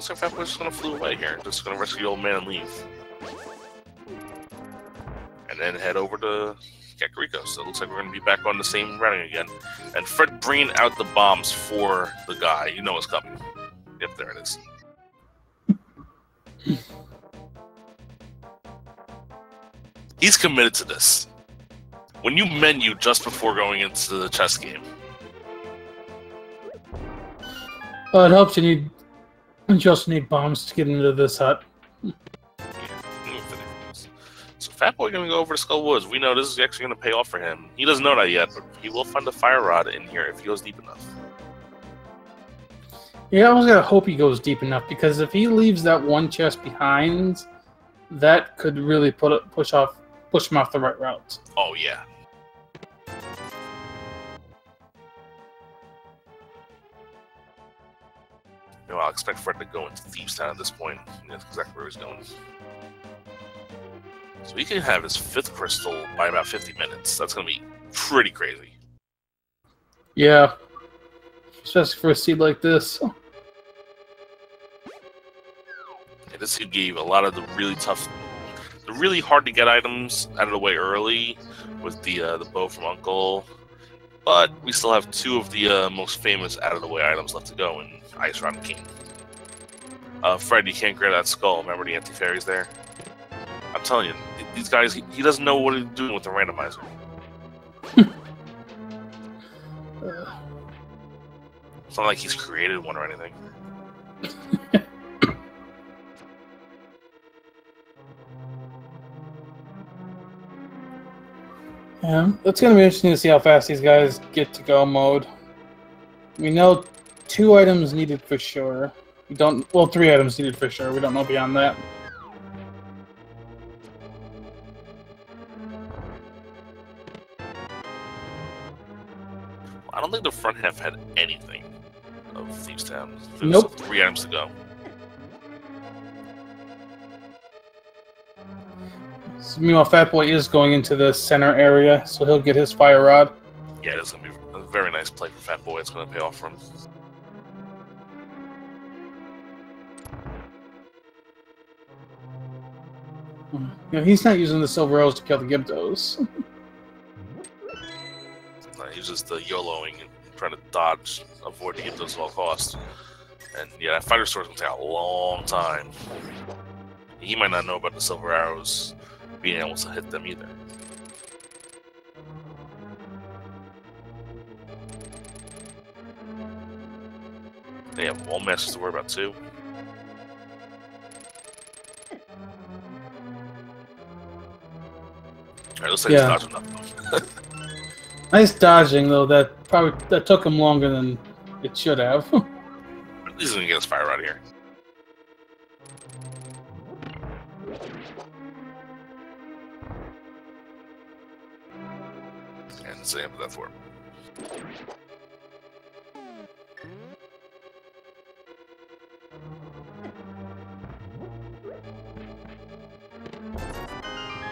looks like Fatboy's just gonna flew away here. Just gonna rescue the old man and leave. And then head over to Kakariko. So it looks like we're gonna be back on the same routing again. And Fred, bring out the bombs for the guy. You know what's coming. Yep, there it is. He's committed to this. When you menu just before going into the chess game. It helps you just need bombs to get into this hut. So Fatboy gonna go over to Skull Woods. We know this is actually gonna pay off for him. He doesn't know that yet, but he will find a fire rod in here if he goes deep enough. Yeah, I was gonna hope he goes deep enough, because if he leaves that one chest behind, that could really push him off the right route. Oh yeah. You know, I'll expect Fred to go into Thieves Town at this point. That's exactly where he's going. So he can have his 5th crystal by about 50 minutes. That's going to be pretty crazy. Yeah. Especially for a seed like this. Yeah, this seed gave a lot of the really tough, the really hard to get items out of the way early with the bow from Uncle. But we still have 2 of the most famous out of the way items left to go in Ice Round King. Fred, you can't grab that skull. Remember the anti-fairies there? I'm telling you, these guys, he doesn't know what he's doing with the randomizer. It's not like he's created one or anything. Yeah, it's going to be interesting to see how fast these guys get to go mode. We know 2 items needed for sure. We don't. Well, 3 items needed for sure. We don't know beyond that. I don't think the front half had anything of Thieves Town. There's Nope. 3 items to go. So, meanwhile, Fatboy is going into the center area, so he'll get his fire rod. Yeah, it's going to be a very nice play for Fatboy. It's going to pay off for him. You know, he's not using the silver arrows to kill the Gibdos. He's just YOLOing and trying to dodge, avoid the Gibdos at all costs. And yeah, that fighter sword's going to take a long time. He might not know about the silver arrows being able to hit them either. They have wall masters to worry about too. Alright, looks like he's dodging enough. Nice dodging, though. That took him longer than it should have. He's gonna get his fire out of here. And it's the end of that for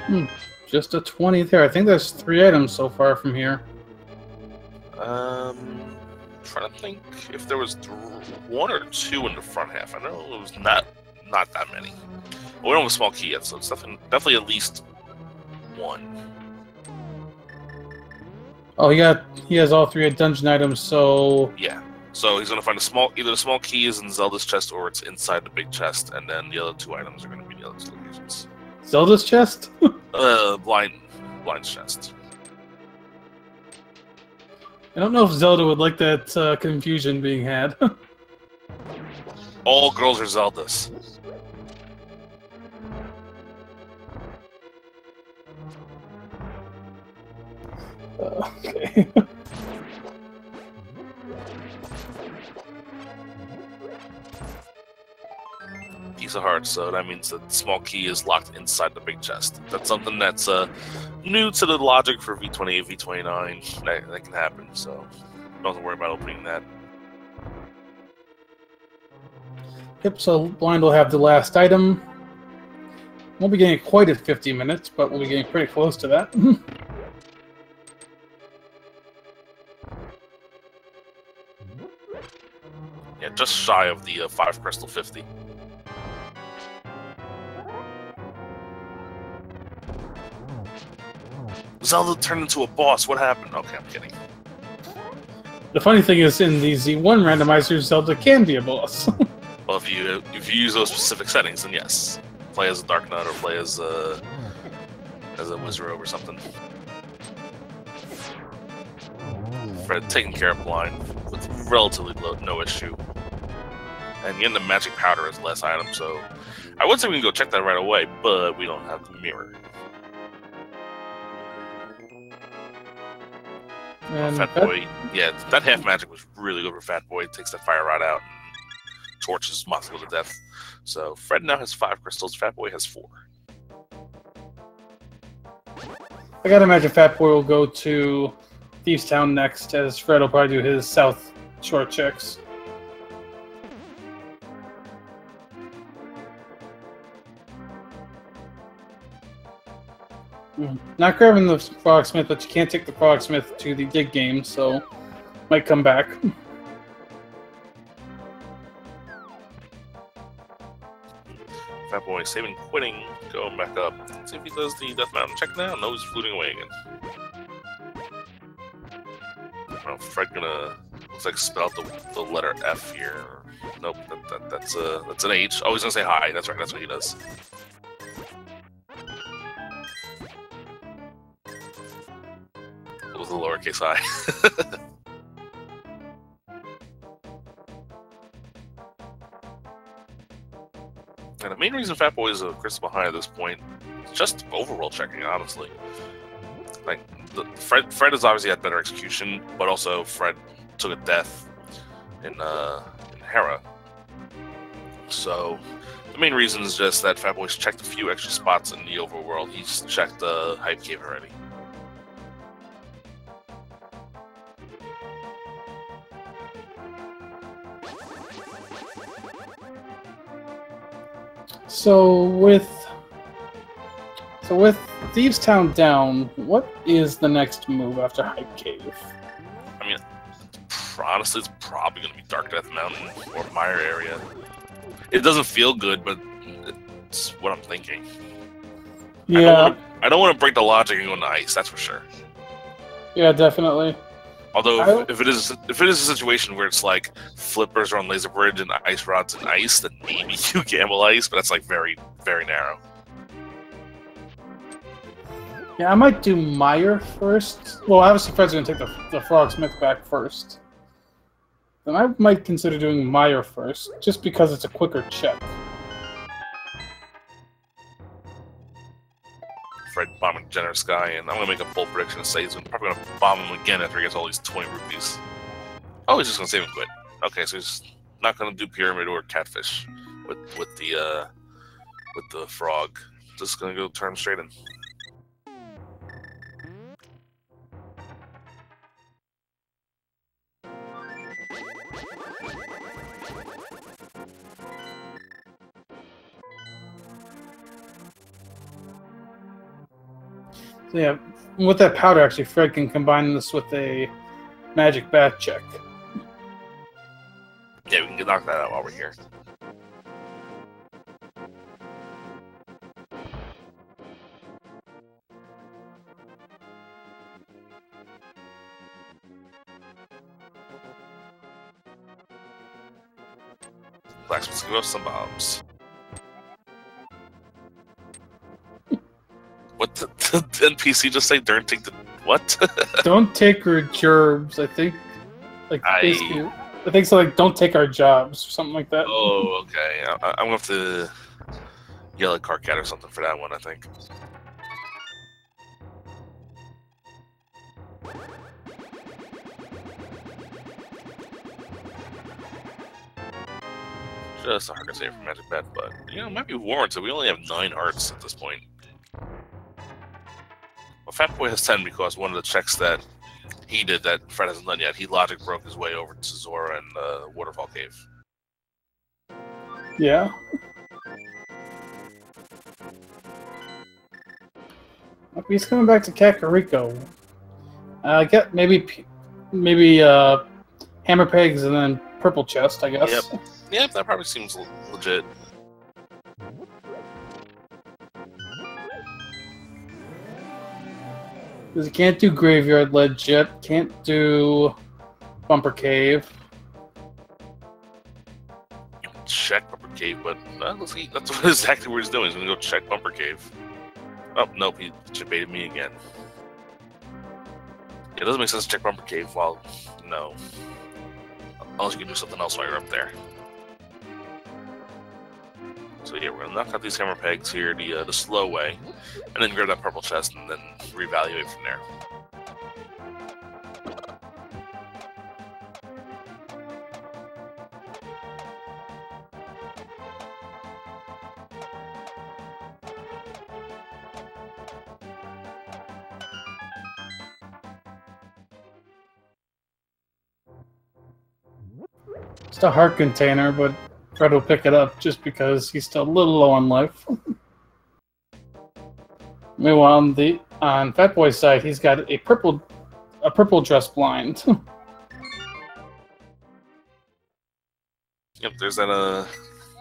him. Just a 20 there. I think there's 3 items so far from here. Trying to think if there was 1 or 2 in the front half. I know it was not that many. Well, we don't have a small key yet, so it's definitely at least 1. Oh, he has all 3 dungeon items, so... Yeah. So he's going to find either the small key is in Zelda's chest or it's inside the big chest, and then the other 2 items are going to be the other 2 locations. Zelda's chest? Blind's chest. I don't know if Zelda would like that confusion being had. All girls are Zeldas. Okay. Piece of heart, so that means that the small key is locked inside the big chest. That's something that's new to the logic for V28, V29. That can happen, so don't have to worry about opening that. Yep, so Blind will have the last item. Won't be getting it quite at 50 minutes, but we'll be getting pretty close to that. Yeah, just shy of the 5 crystal 50. Zelda turned into a boss. What happened? Okay, I'm kidding. The funny thing is, in the Z1 randomizer, Zelda can be a boss. Well, if you use those specific settings, then yes, play as a Dark Knight or play as a Wizard or something. Fred taking care of blind with relatively no issue, and getting the magic powder as less item. So I would say we can go check that right away, but we don't have the mirror. And Fatboy, yeah, that half magic was really good for Fatboy. It takes that fire rod out and torches Mothra to death. So Fred now has 5 crystals. Fatboy has 4. I gotta imagine Fatboy will go to Thieves Town next, as Fred will probably do his South Shore checks. Not grabbing the Frogsmith, but you can't take the Frogsmith to the dig game, so might come back. Fatboy saving quitting, going back up. Let's see if he does the Death Mountain check now. No, he's fluting away again. Well, Fred gonna looks like spell out the letter F here. Nope, that's an H. Oh, he's gonna say hi. That's right. That's what he does. It was a lowercase I. And the main reason Fatboy is a crystal behind at this point is just overworld checking, honestly. Like, Fred has obviously had better execution, but also Fred took a death in Hera. So the main reason is just that Fatboy's checked a few extra spots in the overworld. He's checked the Hype Cave already. So with Thieves Town down, what is the next move after Hype Cave? I mean, honestly, it's probably going to be Dark Death Mountain or Mire area. It doesn't feel good, but it's what I'm thinking. Yeah. I don't want to break the logic and go into ice, that's for sure. Yeah, definitely. Although, if it is a situation where it's like flippers are on Laser Bridge and ice rods and ice, then maybe you gamble ice, but that's like very, very narrow. Yeah, I might do Mire first. Well, obviously Fred's going to take the Frogsmith back first. Then I might consider doing Mire first, just because it's a quicker check. Fred bombing Generous Sky, and I'm going to make a bold prediction and say he's probably going to bomb him again after he gets all these 20 rupees. Oh, he's just going to save and quit. Okay, so he's not going to do Pyramid or Catfish with the frog. Just going to go turn straight in. So yeah, with that powder, actually, Fred can combine this with a magic bat check. Yeah, we can knock that out while we're here. Blacksmith's gonna give us some bombs. What the NPC just say? Don't take the what? Don't take our gerbs. I think, like basically, I think so. Like, don't take our jobs or something like that. Oh, okay. I'm gonna have to yell at Carcat or something for that one. I think. Just a hard to save for Magic Bet, but you know, it might be warranted. We only have 9 hearts at this point. Well, Fatboy has 10 because one of the checks that he did that Fred hasn't done yet, he logic broke his way over to Zora and the Waterfall Cave. Yeah. He's coming back to Kakariko. Get maybe hammer pegs and then purple chest, I guess. Yep, that probably seems legit. Because you can't do Graveyard Ledge yet. Can't do Bumper Cave. You can check Bumper Cave, but let's see. That's exactly what he's doing. He's going to go check Bumper Cave. Oh, nope. He baited me again. It doesn't make sense to check Bumper Cave while... No. Unless you can do something else while you're up there. So yeah, we're going to knock out these hammer pegs here the slow way. And then grab that purple chest and then reevaluate from there. It's a heart container, but Fred will pick it up just because he's still a little low on life. Meanwhile, on Fatboy's side, he's got a purple dress blind. Yep, there's that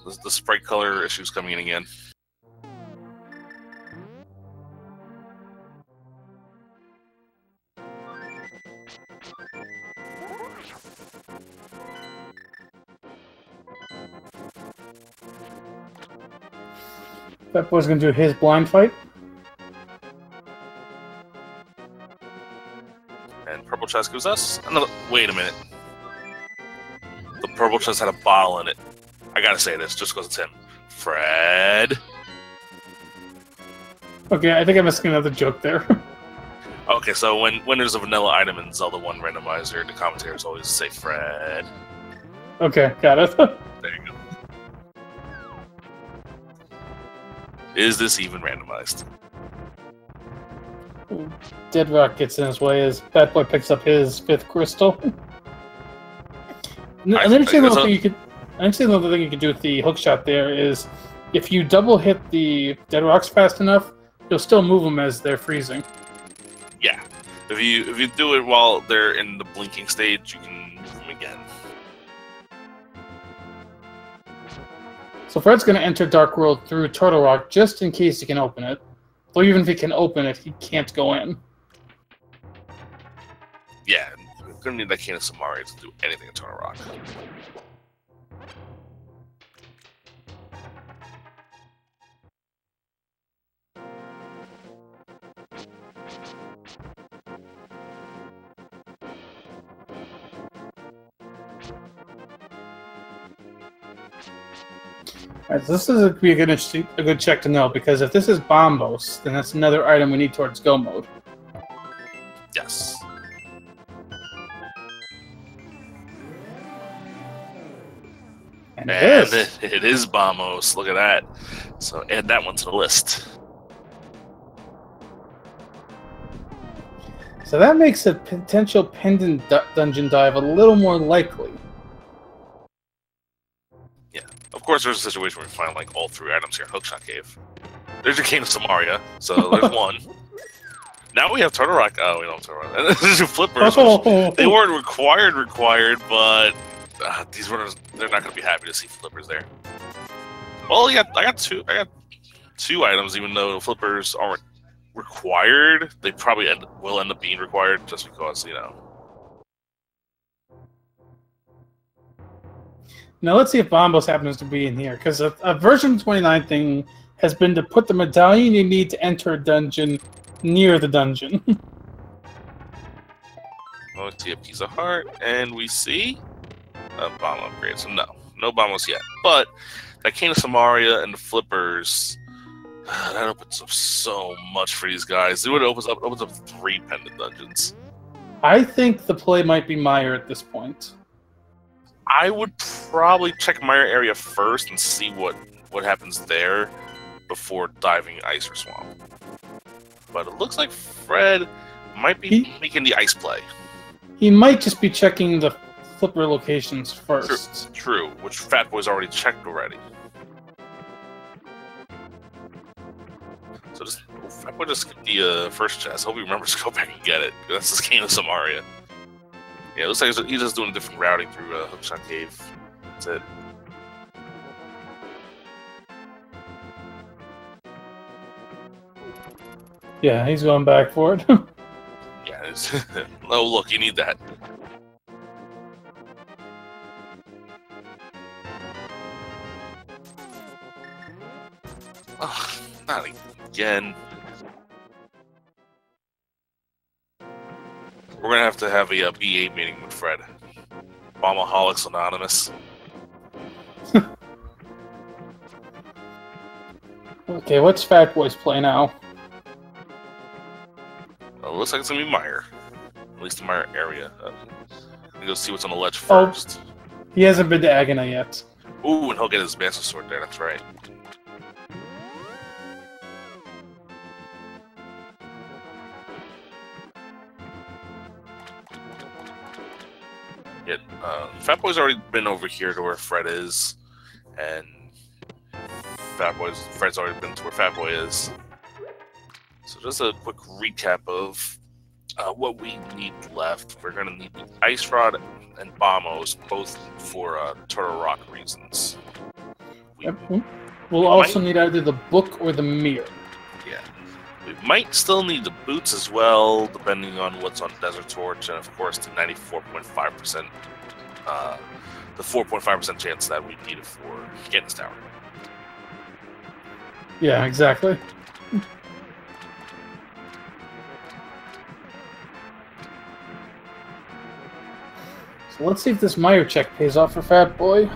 the sprite color issues coming in again. Fatboy's gonna do his blind fight. And purple chest gives us another... Wait a minute. The purple chest had a bottle in it. I gotta say this, just because it's him. Fred. Okay, I think I'm missing another joke there. Okay, so when there's a vanilla item in Zelda 1 Randomizer, the commentators always say Fred. Okay, got it. There you go. Is this even randomized? Dead Rock gets in his way as Fatboy picks up his 5th crystal. Another another thing you can do with the hookshot there is if you double hit the Dead Rocks fast enough, you'll still move them as they're freezing. Yeah. If you do it while they're in the blinking stage, you can move them again. So Fred's going to enter Dark World through Turtle Rock just in case he can open it. Though even if he can open it, he can't go in. Yeah, we're going to need that Cane of Samaria to do anything in Turtle Rock. Alright, so this is a good check to know, because if this is Bombos, then that's another item we need towards Go mode. Yes. And it is Bombos. Look at that. So add that one to the list. So that makes a potential pendant dungeon dive a little more likely. Yeah. Of course, there's a situation where we find like all 3 items here in Hookshot Cave. There's your Cane of Samaria, so there's one. Now we have Turtle Rock. Oh, we don't have Turtle Rock. And there's your Flippers. They weren't required, but these runners, they're not going to be happy to see Flippers there. Well, yeah, I got two items, even though Flippers aren't required. They probably will end up being required just because, you know. Now let's see if Bombos happens to be in here, because a version 29 thing has been to put the medallion you need to enter a dungeon near the dungeon. Well, let's see a piece of heart, and we see a bomb upgrade. So no bombos yet. But that Cane of Samaria and the Flippers, that opens up so much for these guys. It opens up 3 pendant dungeons. I think the play might be Meyer at this point. I would probably check Meyer area first and see what happens there before diving Ice or Swamp. But it looks like Fred might be making the ice play. He might just be checking the Flipper locations first. True, which Fatboy's already checked already. So Fatboy just skipped the first chest. Hope he remembers to go back and get it. That's his Cane of Samaria. Yeah, it looks like he's just doing a different routing through Hookshot Cave. That's it. Yeah, he's going back for it. boys. Oh, look, you need that. Oh, not again. We're gonna have to have a BA meeting with Fred. Bombaholics Anonymous. Okay, what's Fatboy's play now? Well, it looks like it's gonna be Meyer. At least the Meyer area. Let me go see what's on the ledge first. He hasn't been to Agana yet. Ooh, and he'll get his Master Sword there, that's right. Yeah, Fatboy's already been over here to where Fred is, and Fred's already been to where Fatboy is. So just a quick recap of what we need left. We're going to need the Ice Rod and Bombos, both for Turtle Rock reasons. We'll also need either the book or the mirror. Yeah. We might still need the boots as well, depending on what's on Desert Torch, and of course the 94.5%, the 4.5% chance that we need it for Getting Tower. Yeah, exactly. So let's see if this Meyer check pays off for Fatboy.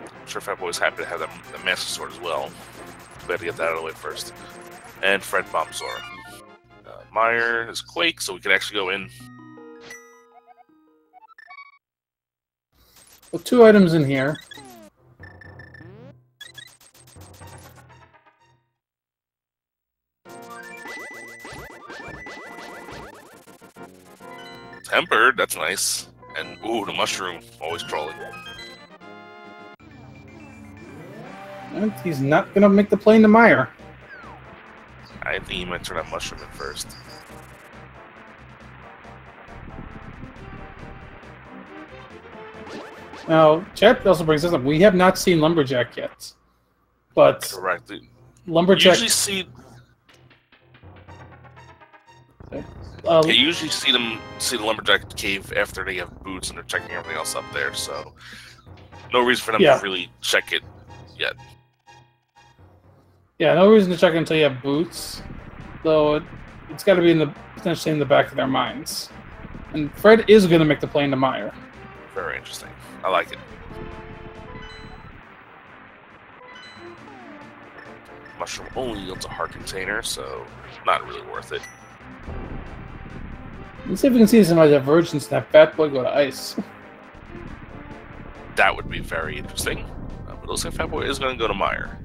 I'm sure Fatboy's happy to have the Master Sword as well. We have to get that out of the way first. And Fred Bombzor. Meyer is Quake, so we can actually go in. Well, 2 items in here. Tempered, that's nice. And, ooh, the mushroom, always trolling. And he's not going to make the plane to Meyer. I think he might turn that mushroom in first. Now, chat also brings us up. We have not seen Lumberjack yet. But Correct. Lumberjack... You usually see... Okay. You usually see the Lumberjack cave after they have boots and they're checking everything else up there, so no reason for them to really check it yet. Yeah, no reason to check it until you have boots, though it's got to be potentially in the back of their minds. And Fred is going to make the plane to Meyer. Very interesting. I like it. Mushroom only yields a heart container, so not really worth it. Let's see if we can see some divergence and have Fatboy go to ice. That would be very interesting. But it looks like Fatboy is going to go to Meyer.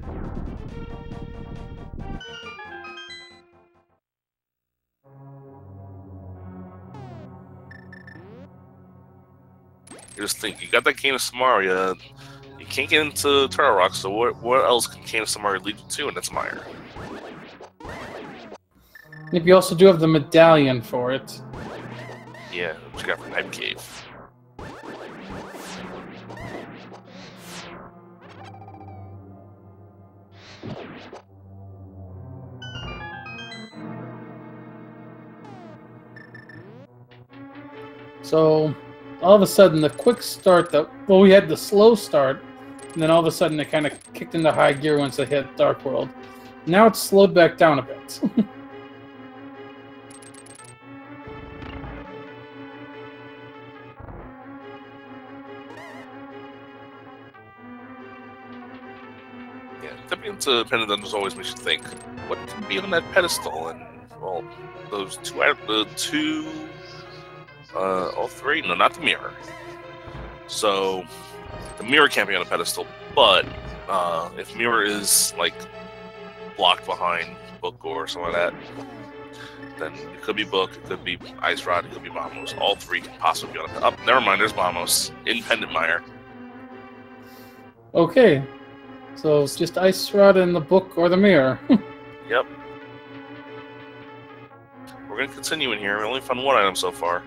You just think, you got that Cane of Samaria, you can't get into Turtle Rock, so what else can Cane of Samaria lead you to? And that's Meyer. If you also do have the medallion for it. Yeah, what you got from Pipe Cave. So, all of a sudden, the quick start, well, we had the slow start, and then all of a sudden it kind of kicked into high gear once it hit Dark World. Now it's slowed back down a bit. Stepping into Pendulum always makes you think, what can be on that pedestal? And, well, those all three? No, not the mirror. So, the mirror can't be on a pedestal, but if mirror is, like, blocked behind book or something like that, then it could be book, it could be Ice Rod, it could be Bombos. All three can possibly be on a... Oh, never mind, there's Bombos. Independent Meyer. Okay. So it's just Ice Rod in the book or the mirror. Yep. We're going to continue in here. We only found one item so far.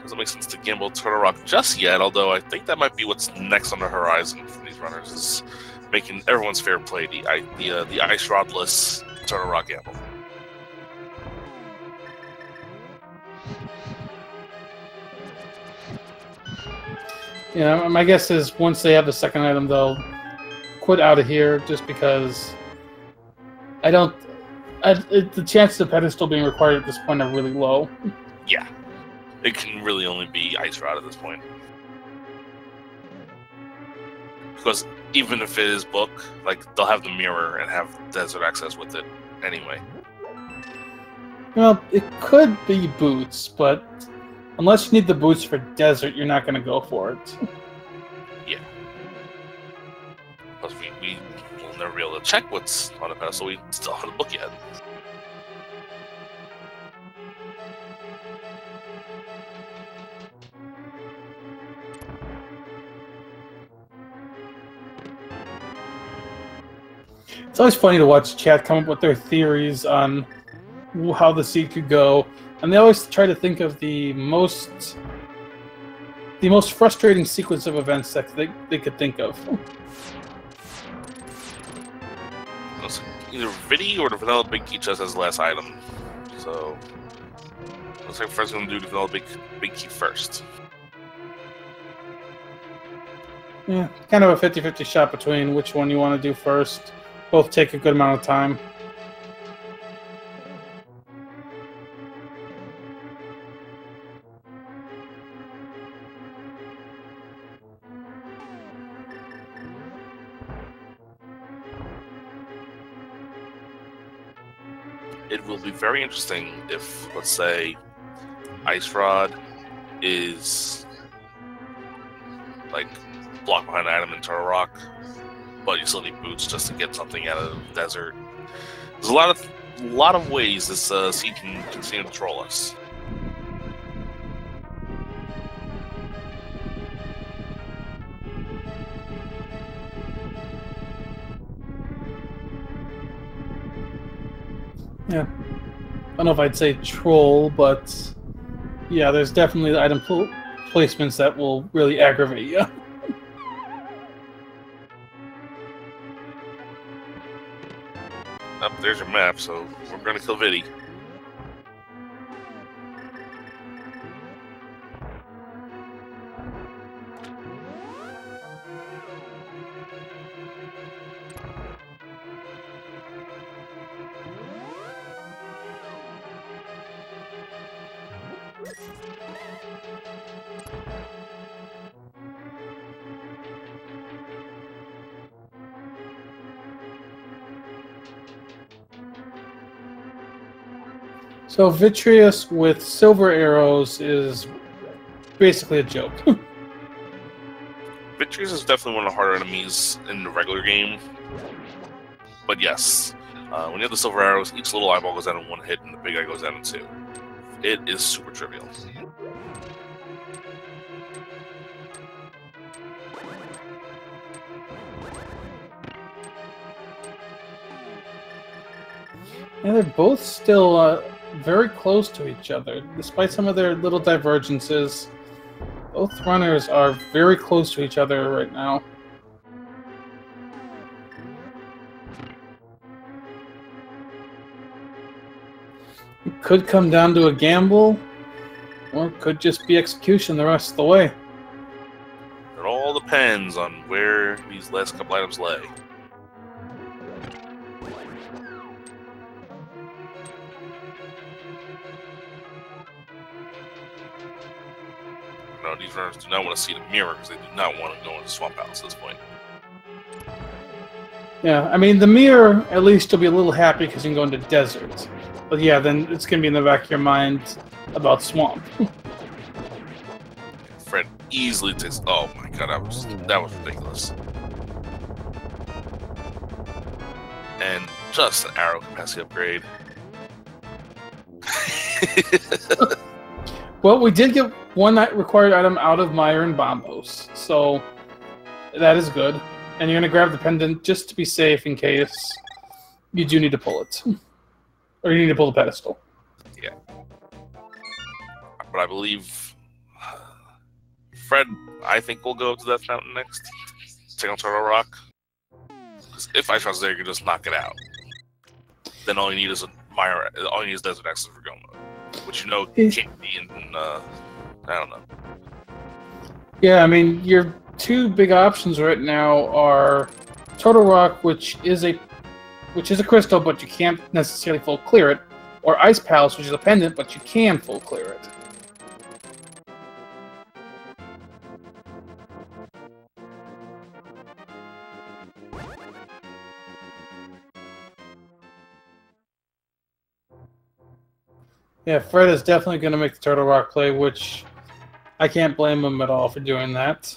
Doesn't make sense to gamble Turtle Rock just yet, although I think that might be what's next on the horizon for these runners, is making everyone's favorite play, the Ice Rodless Turtle Rock gamble. Yeah, my guess is once they have the second item, they'll quit out of here just because I don't. The chances of pedestal being required at this point are really low. Yeah. It can really only be Ice Rod at this point. Because even if it is book, like, they'll have the mirror and have desert access with it anyway. Well, it could be boots, but unless you need the boots for desert, you're not going to go for it. Yeah. Plus, we will never be able to check what's on the pedestal. We still haven't book yet. It's always funny to watch chat come up with their theories on how the seed could go, and they always try to think of the most frustrating sequence of events that they could think of. Either Vidi or the Vanilla Big Key chest as the last item. So, looks like Fred's going to do the Vanilla Big Key first. Yeah, kind of a 50-50 shot between which one you want to do first. Both take a good amount of time. It will be very interesting if, let's say, Ice Rod is like block behind an item in Turtle Rock, but you still need boots just to get something out of the desert. There's a lot of ways this seed can continue to troll us. Yeah. I don't know if I'd say troll, but yeah, there's definitely the item placements that will really aggravate you. Up there's your map, so we're going to kill Vidi. So Vitreous with silver arrows is basically a joke. Vitreous is definitely one of the harder enemies in the regular game. But yes, when you have the silver arrows, each little eyeball goes down in one hit and the big eye goes down in two. It is super trivial. And they're both still very close to each other, despite some of their little divergences. Both runners are very close to each other right now. It could come down to a gamble, or it could just be execution the rest of the way. It all depends on where these last couple items lay. No, these runners do not want to see the mirror because they do not want to go into Swamp House at this point. Yeah, I mean, the mirror, at least you'll be a little happy because you can go into desert. But yeah, then it's going to be in the back of your mind about Swamp. Fred easily takes... Oh my god, that was ridiculous. And just an arrow capacity upgrade. Well, we did get one required item out of Meyer and Bombos, so that is good. And you're going to grab the pendant just to be safe in case you do need to pull it. Or you need to pull the pedestal. Yeah. But I believe Fred, I think, will go to Death Mountain next. Take on Turtle Rock. Because if Ice Rod's there, you can just knock it out. Then all you need is all you need is Desert Access for go mode. Which you know can't be in, I don't know. Yeah, I mean, your two big options right now are Turtle Rock, which is a crystal, but you can't necessarily full clear it, or Ice Palace, which is a pendant, but you can full clear it. Yeah, Fred is definitely going to make the Turtle Rock play, which I can't blame him at all for doing that.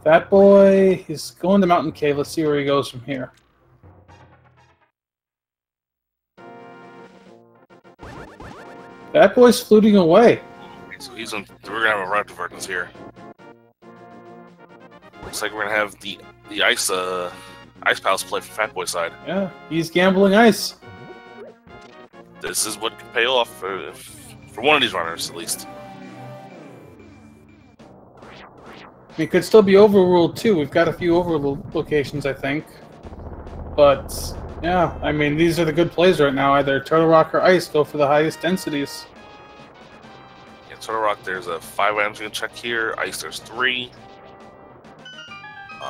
Fatboy, he's going to Mountain Cave. Let's see where he goes from here. Fatboy's fluting away. Okay, so we're gonna have a round divergence here. Looks like we're gonna have the ice palace play for Fatboy side. Yeah, he's gambling ice. This is what could pay off for one of these runners, at least. It could still be overruled too. We've got a few overruled locations, I think. But yeah, I mean, these are the good plays right now. Either Turtle Rock or Ice. Go for the highest densities. Yeah, Turtle Rock, there's a 5 items you can check here. Ice, there's 3.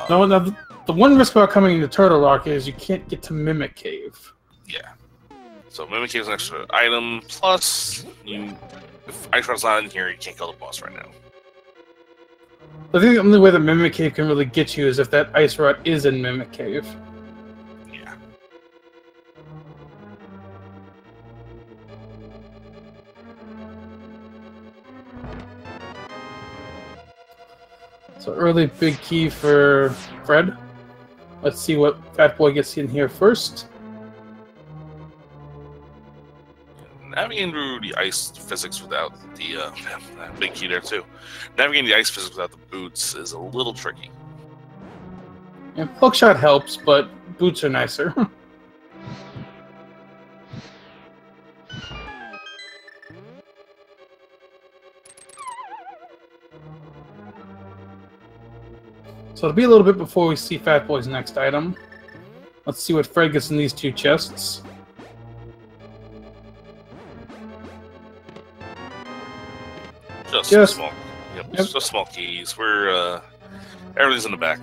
No, the one risk about coming into Turtle Rock is you can't get to Mimic Cave. Yeah. So Mimic Cave is an extra item. Plus, if Ice Rod's not in here, you can't kill the boss right now. I think the only way that Mimic Cave can really get you is if that Ice Rod is in Mimic Cave. Yeah. So early big key for Fred. Let's see what Fatboy gets in here first. Navigating through the ice physics without the big key there too. Navigating the ice physics without the boots is a little tricky. Yeah, Hookshot helps, but boots are nicer. So it'll be a little bit before we see Fatboy's next item. Let's see what Fred gets in these two chests. Just small. Yep, just small keys. We're everything's in the back.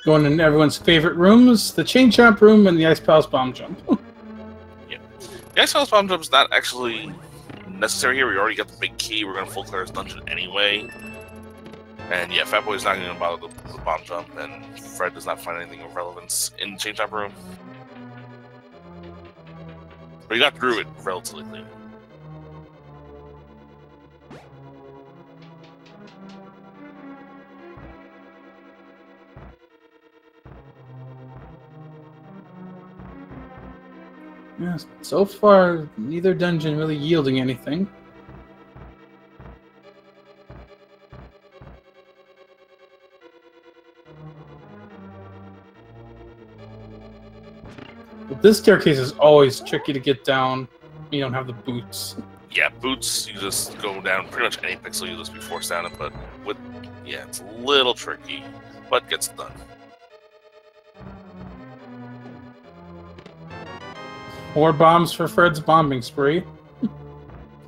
Going in everyone's favorite rooms, the Chain Jump room and the Ice Palace Bomb Jump. Yeah. The Ice Palace Bomb Jump is not actually necessary here. We already got the big key. We're going to full clear this dungeon anyway. And yeah, Fatboy's not going to bother the Bomb Jump, and Fred does not find anything of relevance in the Chain Jump room. But he got through it relatively clean. Yeah, so far, neither dungeon really yielding anything. But this staircase is always tricky to get down. You don't have the boots. Yeah, boots, you just go down pretty much any pixel, you'll just be forced down it, but yeah, it's a little tricky, but gets done. More bombs for Fred's bombing spree.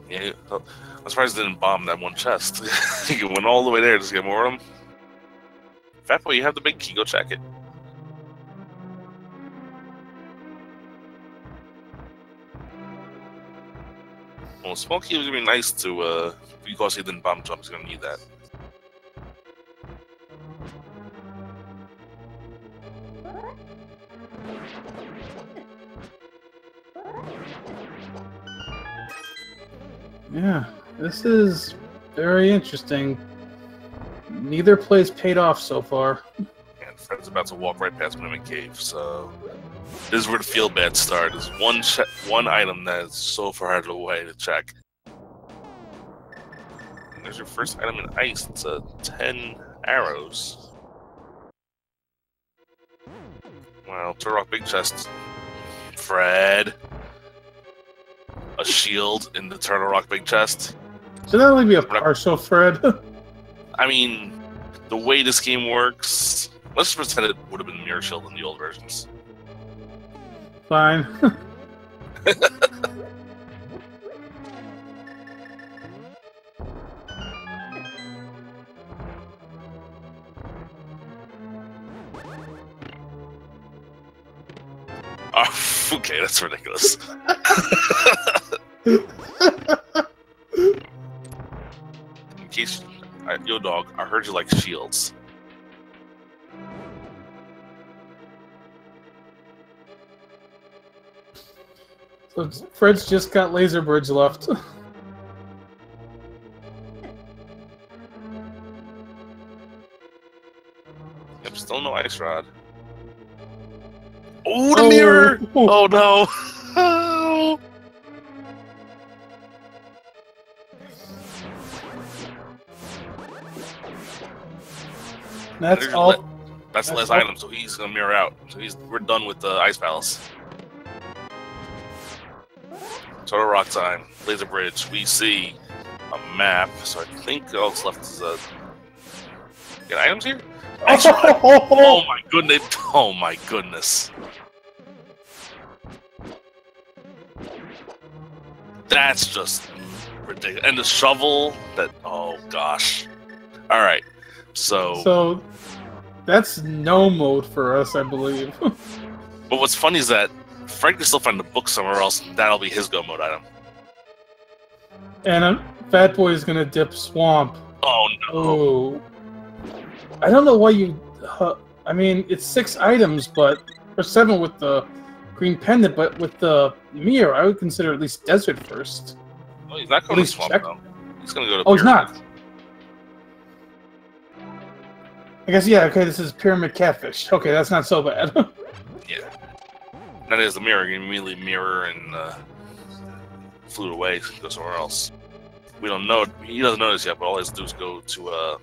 Yeah, I'm surprised it didn't bomb that one chest. You went all the way there just to get more of them. Fatboy, you have the big key, go check it. Well, small key was gonna be nice to, because he didn't bomb jump, he's gonna need that. Yeah, this is very interesting. Neither play's paid off so far. And Fred's about to walk right past Mimic Cave, so this is where the feel bad start. There's one item that is so far out of the way to check. And there's your first item in ice. It's 10 arrows. Well, Turtle Rock Big Chest. Fred. A shield in the Turtle Rock Big Chest. Should that only be a partial, Fred? I mean, the way this game works, let's just pretend it would have been Mirror Shield in the old versions. Fine. Oh, okay, that's ridiculous. In case, yo dog, I heard you like shields. So Fred's just got Laser Bridge left. Yep, still no Ice Rod. Oh, the mirror! Oh no! Oh. That's all. That's the last item, so he's gonna mirror out. So we're done with the Ice Palace. Turtle Rock time. Laser Bridge. We see a map. So I think all that's left is get items here. Oh my goodness! Oh my goodness! That's just ridiculous. And the shovel. That. Oh gosh. All right. So that's no mode for us, I believe. But what's funny is that Fred can still find the book somewhere else, and that'll be his go mode item. And Fatboy is gonna dip Swamp. Oh no! Oh. I don't know why you. I mean, it's 6 items, or 7 with the green pendant, but with the mirror, I would consider at least desert first. Well, he's not going to Swamp though. He's gonna go to. Oh, he's not. I guess, yeah, okay, this is Pyramid Catfish. Okay, that's not so bad. Yeah. That is the mirror. You immediately mirror and flew away, go somewhere else. We don't know. He doesn't know this yet, but all he has to do is go to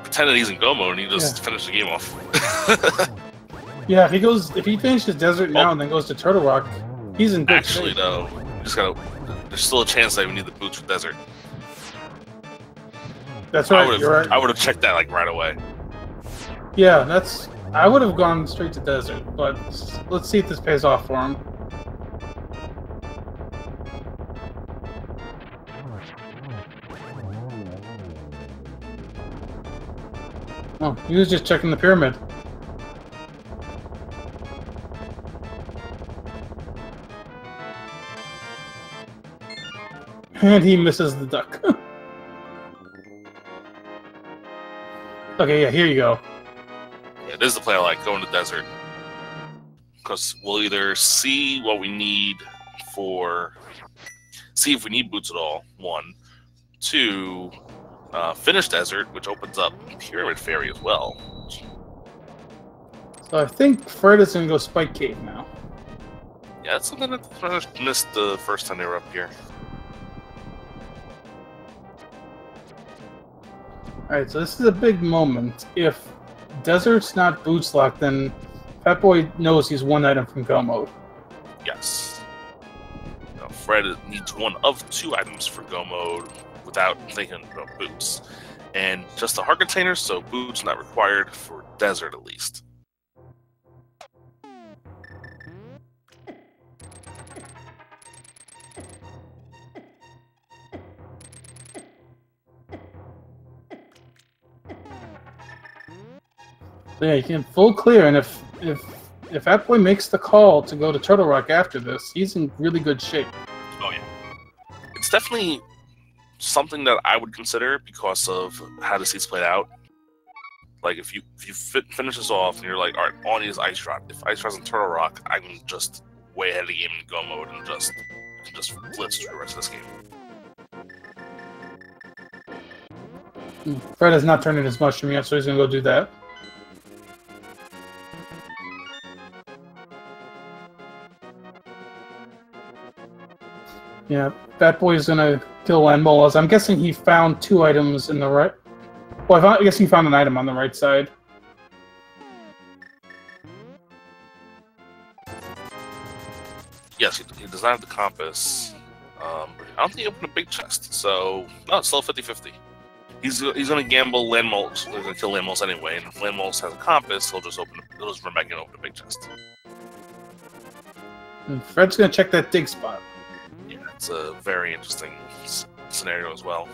pretend that he's in go mode, and he just finished the game off. Yeah, if he finishes Desert now and then goes to Turtle Rock, he's in good Actually, shape. though, there's still a chance that we need the boots for Desert. That's right. You're right. I would have checked that like right away. Yeah, I would have gone straight to Desert, but let's see if this pays off for him. Oh, he was just checking the pyramid. And he misses the duck. Okay, yeah, here you go. Yeah, this is the play I like, going to Desert. Because we'll either see what we need see if we need boots at all, 1. 2, finish Desert, which opens up Pyramid Fairy as well. So I think Fred is going to go Spike Cave now. Yeah, that's something that I missed the first time they were up here. Alright, so this is a big moment. If Desert's not boots locked, then Fatboy knows he's 1 item from go mode. Yes. Now, Fred needs 1 of 2 items for go mode without thinking about boots. And just a heart container, so boots not required for Desert at least. So yeah, you can full clear, and if Fatboy makes the call to go to Turtle Rock after this, he's in really good shape. Oh yeah, it's definitely something that I would consider because of how the seats played out. Like if you finish this off and you're like, all right, all I need is Ice Rod. If Ice Rod's in Turtle Rock, I can just way ahead of the game in go mode and just blitz through the rest of this game. Fred has not turned in his mushroom yet, so he's gonna go do that. Yeah, Fatboy is gonna kill Landmolas. I'm guessing he found 2 items in the right. Well, I guess he found an item on the right side. Yes, he does not have the compass. I don't think he opened a big chest, so no, it's still 50-50. He's gonna gamble Landmoles. He's gonna kill Landmoles anyway, and if Landmoles has a compass, he'll just run back and open a big chest. And Fred's gonna check that dig spot. Yeah, it's a very interesting scenario as well.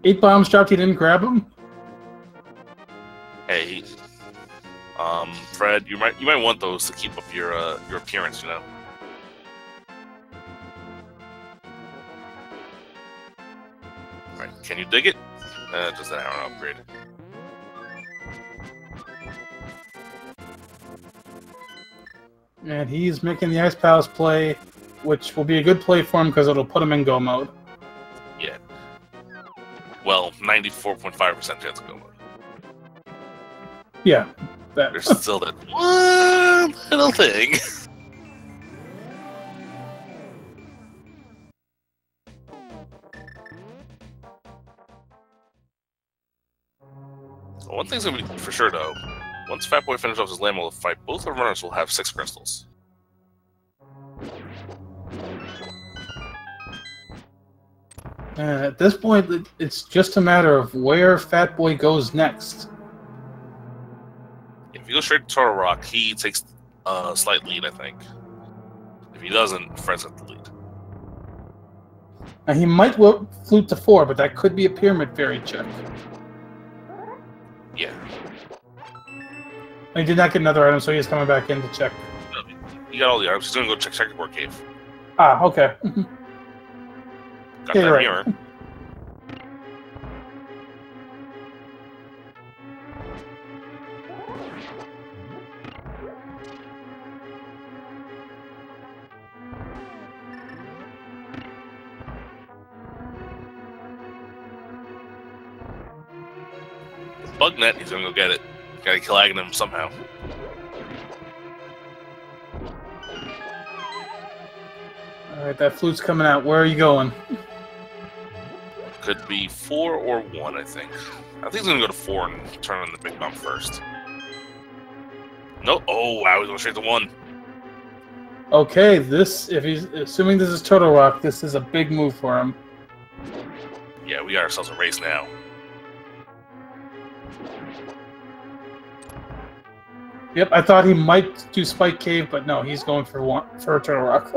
Eight bombs dropped. He didn't grab them. Hey, Fred, you might want those to keep up your appearance, you know. Right? Can you dig it? Just an arrow upgrade. And he's making the Ice Palace play, which will be a good play for him because it'll put him in go mode. Yeah. Well, 94.5% chance of go mode. Yeah. That. There's still that one little thing. Well, one thing's gonna be for sure though. Once Fatboy finishes off his Lamel fight, both the runners will have 6 crystals. At this point, it's just a matter of where Fatboy goes next. If you go straight to Turtle Rock, he takes a slight lead, I think. If he doesn't, Fred's got the lead. Now, he might flute to 4, but that could be a Pyramid Fairy check. Yeah. He did not get another item, so he's coming back in to check. No, he got all the items. He's going to go check Checkerboard Cave. Ah, okay. Got Yeah, that right. mirror. Bug net, he's gonna go get it. Gotta kill Aghanim somehow. Alright, that flute's coming out. Where are you going? Could be 4 or 1, I think. I think he's gonna go to 4 and turn on the big bomb first. No, oh wow, he's going straight to 1. Okay, if he's assuming this is Turtle Rock, this is a big move for him. Yeah, we got ourselves a race now. Yep, I thought he might do Spike Cave, but no, he's going for Turtle Rock.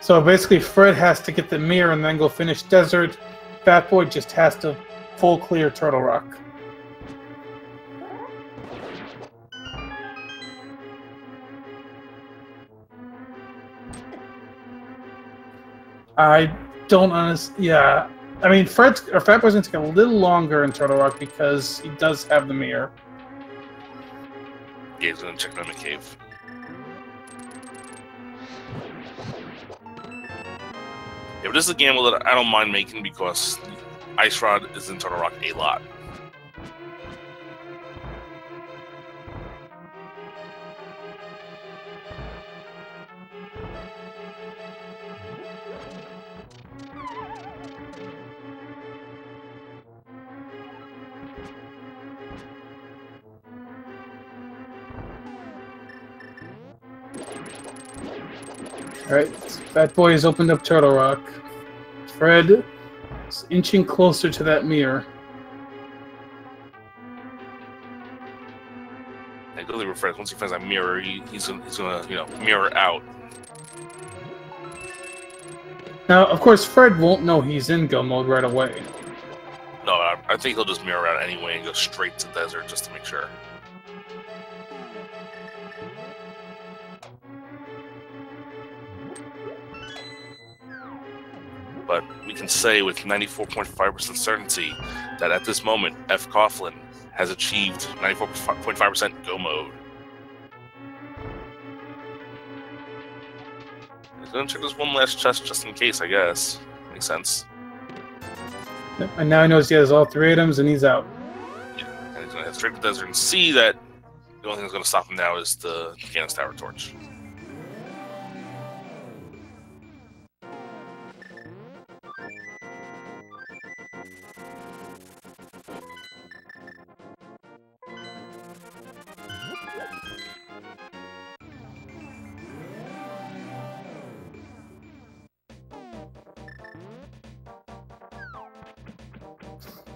So basically, Fred has to get the mirror and then go finish Desert. Fatboy just has to full clear Turtle Rock. I don't honestly. Yeah, I mean, Fatboy's gonna take a little longer in Turtle Rock because he does have the mirror. Yeah, he's gonna check on the cave. Yeah, but this is a gamble that I don't mind making because Ice Rod is in Turtle Rock a lot. Alright, Fatboy has opened up Turtle Rock. Fred is inching closer to that mirror. I go with Fred. Once he finds that mirror, he's gonna mirror out. Now, of course, Fred won't know he's in go mode right away. No, I think he'll just mirror out anyway and go straight to Desert just to make sure. But we can say with 94.5% certainty that at this moment, fcoughlin has achieved 94.5% go mode. He's gonna check this one last chest just in case, I guess. Makes sense. And now he knows he has all 3 items and he's out. Yeah, and he's gonna head straight to the Desert and see that the only thing that's gonna stop him now is the Janus Tower Torch.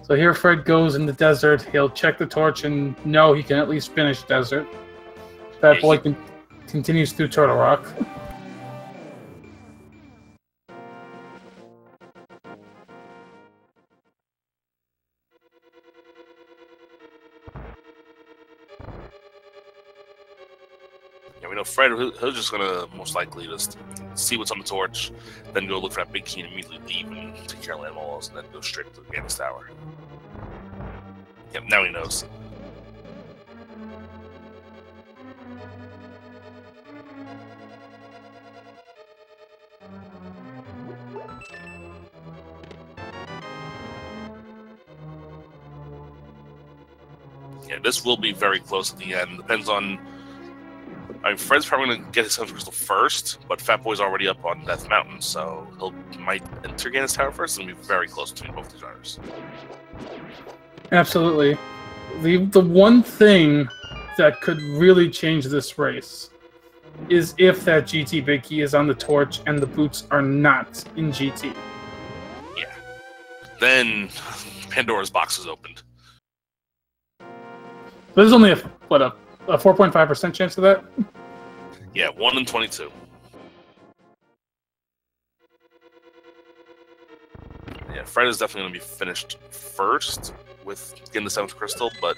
So here Fred goes in the desert. He'll check the torch and know he can at least finish desert. Fat Boy continues through Turtle Rock. Yeah, we know Fred, he's just gonna most likely just see what's on the torch, then go look for that big key and immediately leave and take care of land walls, and then go straight to the Ganis Tower. Yep, now he knows. Yeah, this will be very close at the end. Depends on... I mean, Fred's probably going to get his 7th crystal first, but Fat Boy's already up on Death Mountain, so he might enter Ganis Tower first and be very close between both these runners. Absolutely. The one thing that could really change this race is if that GT big key is on the torch and the boots are not in GT. Yeah. Then Pandora's box is opened. There's only a 4.5% chance of that? Yeah, 1 in 22. Yeah, Fred is definitely going to be finished first with getting the 7th crystal, but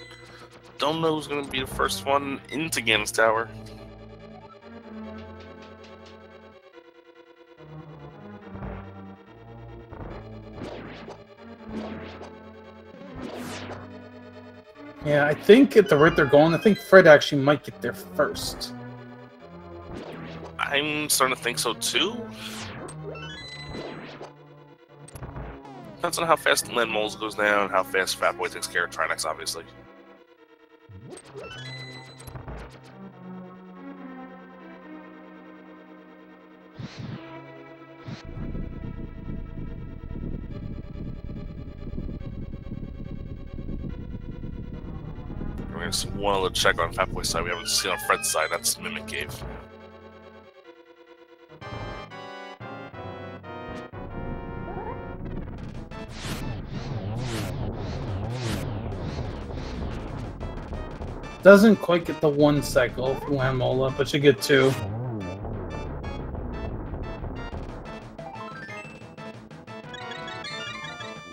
don't know who's going to be the first one into Ganis Tower. Yeah, I think at the rate they're going, I think Fred actually might get there first. I'm starting to think so too. Depends on how fast Land Moles goes down, how fast Fat Boy takes care of Trinex, obviously. We're going to see one other check on Fat Boy's side. We haven't seen on Fred's side. That's Mimic Cave. Doesn't quite get the 1 cycle for Lamola, but you get 2.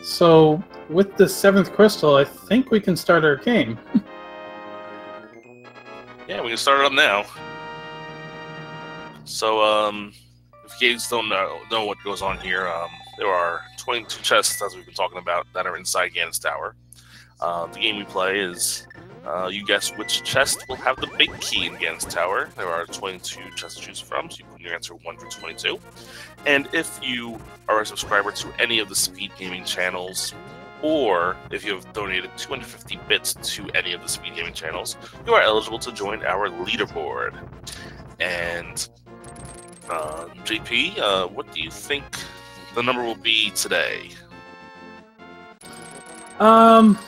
So, with the 7th crystal, I think we can start our game. Yeah, we can start it up now. So, if you guys don't know what goes on here, there are 22 chests, as we've been talking about, that are inside Ganis Tower. The game we play is, you guess which chest will have the big key in Ganis Tower. There are 22 chests to choose from, so you put in your answer 1 through 22. And if you are a subscriber to any of the Speed Gaming channels, or if you have donated 250 bits to any of the Speed Gaming channels, you are eligible to join our leaderboard. And JP, what do you think the number will be today? I'm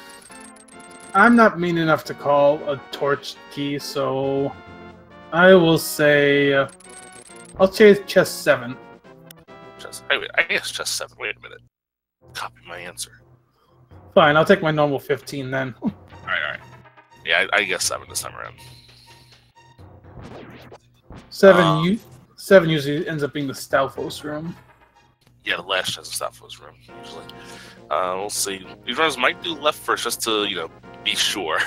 not mean enough to call a torch key, so I will say I'll chase chest 7. I guess chest 7. Wait a minute. Copy my answer. Fine, I'll take my normal 15 then. Alright. Yeah, I guess 7 this time around. 7 usually ends up being the Stalfos room. Yeah, the last chest is Stalfos room, usually. We'll see. These runners might do left first just to, be sure.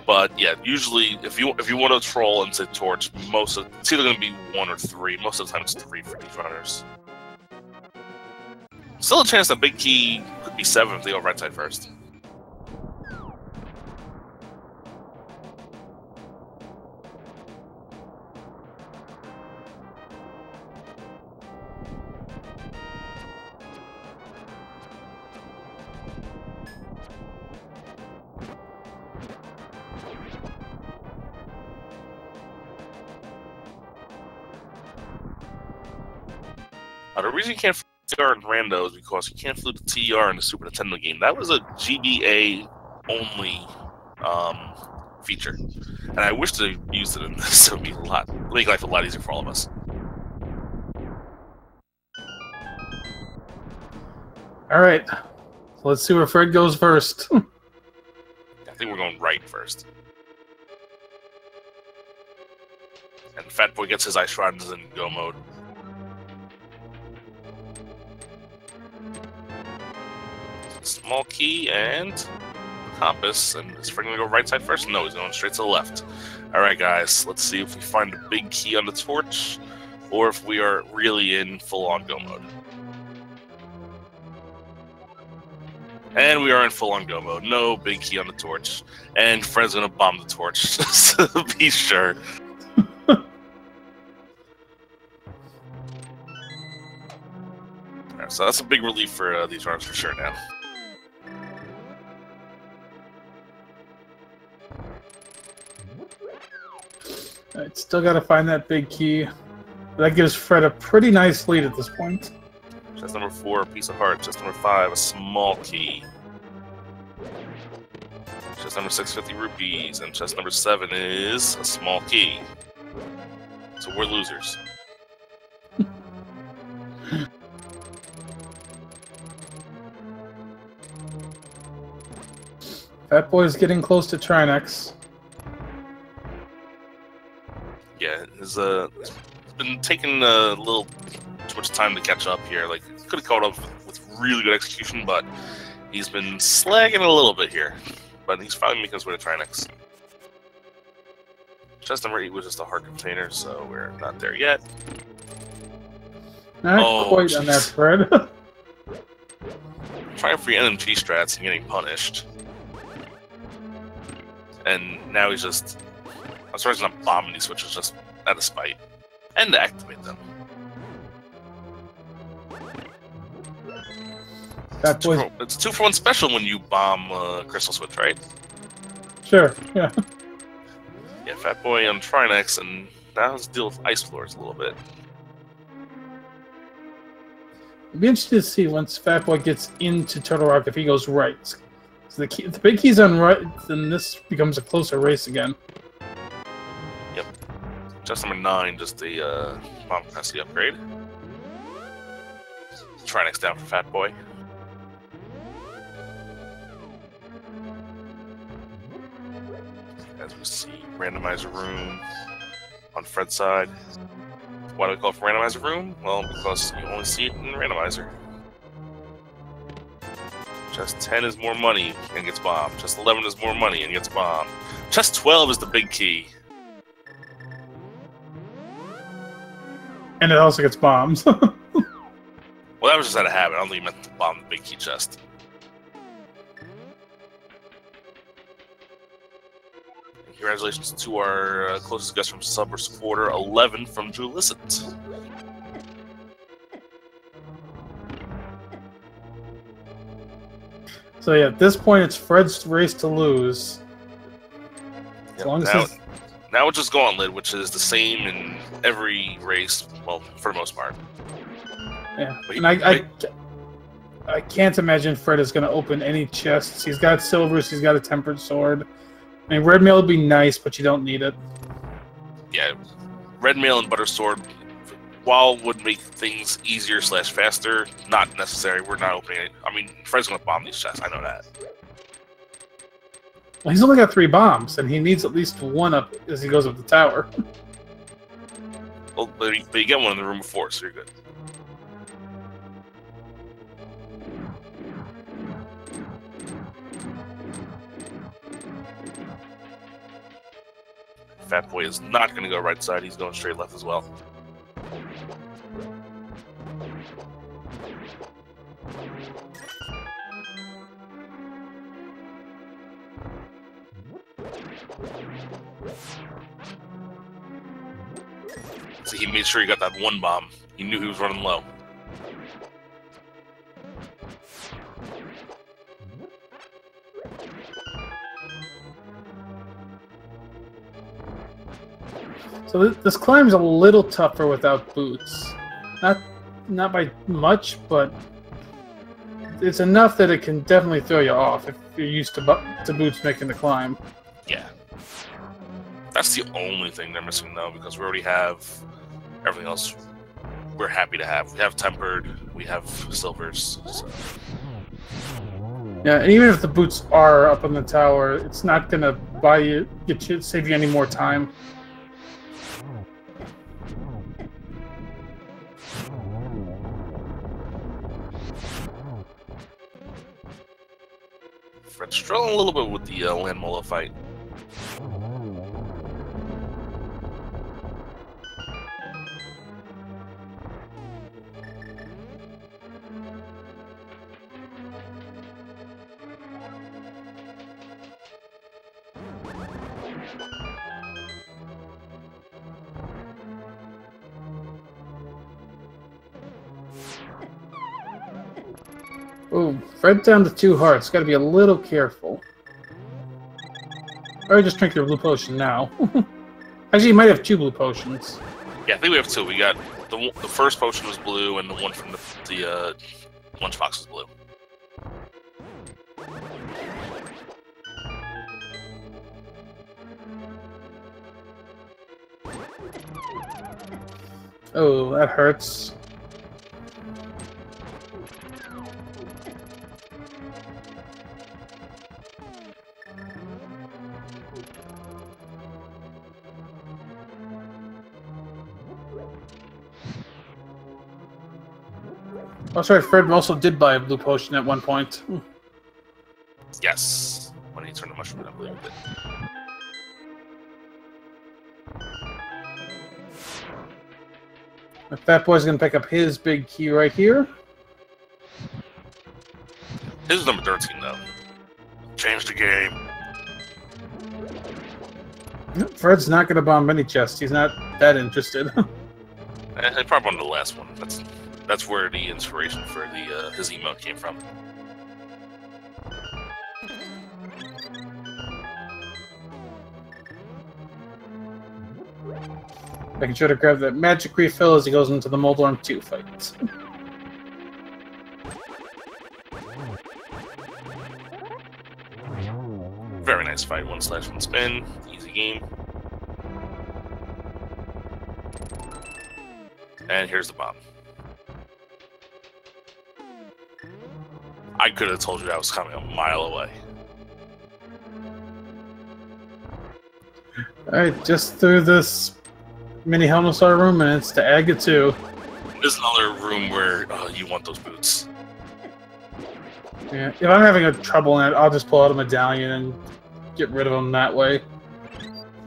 But yeah, usually if you want to troll and say torch, it's either going to be 1 or 3. Most of the time it's 3 for these runners. Still a chance that big key could be 7 if they go right side first. The reason you can't flute TR in Rando is because you can't flute the TR in the Super Nintendo game. That was a GBA only feature, and I wish they used it in this. It would make life a lot easier for all of us. All right, so Let's see where Fred goes first. I think we're going right first. And Fatboy gets his ice shrines in go mode. Small key and compass. And is Fred going to go right side first? No, he's going straight to the left. Alright, guys. Let's see if we find a big key on the torch or if we are really in full-on go mode. And we are in full-on go mode. No big key on the torch. And Fred's going to bomb the torch, just to be sure. Right, so that's a big relief for these runs for sure now. Alright, still got to find that big key. That gives Fred a pretty nice lead at this point. Chest number 4, a piece of heart. Chest number 5, a small key. Chest number 6, 50 rupees. And chest number 7 is a small key. So we're losers. Fatboy's getting close to Trinex. Yeah, it's been taking a little too much time to catch up here. Like, he could have caught up with really good execution, but he's been slagging a little bit here. But he's finally making his way to Trinex. Chest number 8 was just a heart container, so we're not there yet. Not quite on that, Fred. Trying free NMG strats and getting punished. And now he's just... I'm sorry he's not bombing these switches just out of spite. And to activate them. It's 2 for 1 special when you bomb Crystal Switch, right? Sure, yeah. Yeah, Fatboy on Trinex, and now let's deal with ice floors a little bit. It'd be interesting to see once Fatboy gets into Turtle Rock if he goes right. So if the big key's on right, then this becomes a closer race again. Yep. Just number 9, just the bomb capacity upgrade. Trinex down for Fatboy. As we see, Randomizer room on Fred's side. Why do we call it for Randomizer room? Well, because you only see it in the Randomizer. Chest 10 is more money and gets bombed. Chest 11 is more money and gets bombed. Chest 12 is the big key. And it also gets bombed. Well, that was just out of habit. I don't think you meant to bomb the big key chest. And congratulations to our closest guest from sub or supporter, 11 from Julicent. So yeah, at this point, it's Fred's race to lose. As long as now it's just Gauntlet, which is the same in every race, well, for the most part. Yeah, and I can't imagine Fred is going to open any chests. He's got silvers, he's got a tempered sword. I mean, red mail would be nice, but you don't need it. Yeah, red mail and butter sword, while would make things easier / faster, not necessary. We're not opening it. I mean, Fred's going to bomb these chests. I know that. Well, he's only got 3 bombs, and he needs at least 1 up as he goes up the tower. Well, but you get one in the room before, so you're good. Fatboy is not going to go right side. He's going straight left as well. So he made sure he got that 1 bomb. He knew he was running low. So this climb's a little tougher without boots. Not by much, but it's enough that it can definitely throw you off if you're used to boots making the climb. Yeah. That's the only thing they're missing, though, because we already have everything else we're happy to have. We have tempered, we have silvers. So. Yeah, and even if the boots are up on the tower, it's not gonna save you any more time. Fred's struggling a little bit with the Landmola fight. Oh, Fred down to 2 hearts. Got to be a little careful. Or just drink your blue potion now. Actually, you might have 2 blue potions. Yeah, I think we have 2. We got the first potion was blue, and the one from the lunchbox was blue. Oh, that hurts. Oh, sorry, Fred also did buy a blue potion at one point. Yes. When he turned the mushroom, I believe it. If that boy's gonna pick up his big key right here. His is number 13, though. Change the game. Fred's not gonna bomb any chests. He's not that interested. I probably wanted the last one. That's where the inspiration for the his emote came from. Making sure to grab that magic refill as he goes into the Moldorm 2 fight. Very nice fight. 1/1 spin. Easy game. And here's the bomb. I could have told you that was coming a mile away. Alright, just through this mini Helmstar room, and it's to Aga 2. There's another room where you want those boots. Yeah, if I'm having a trouble in it, I'll just pull out a medallion and get rid of them that way.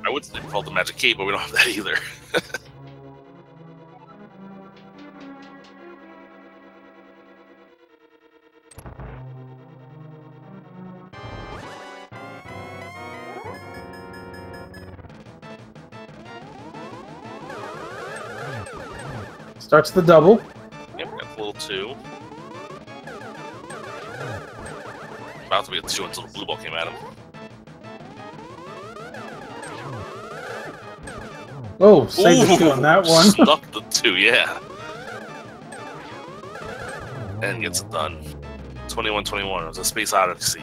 I would say call the magic cape, but we don't have that either. Starts the double. Yep, got the little 2. About to be a 2 until the blue ball came at him. Oh, save the 2 on that one. Stuck the 2, yeah. And gets it done. 21-21. It was a Space Odyssey.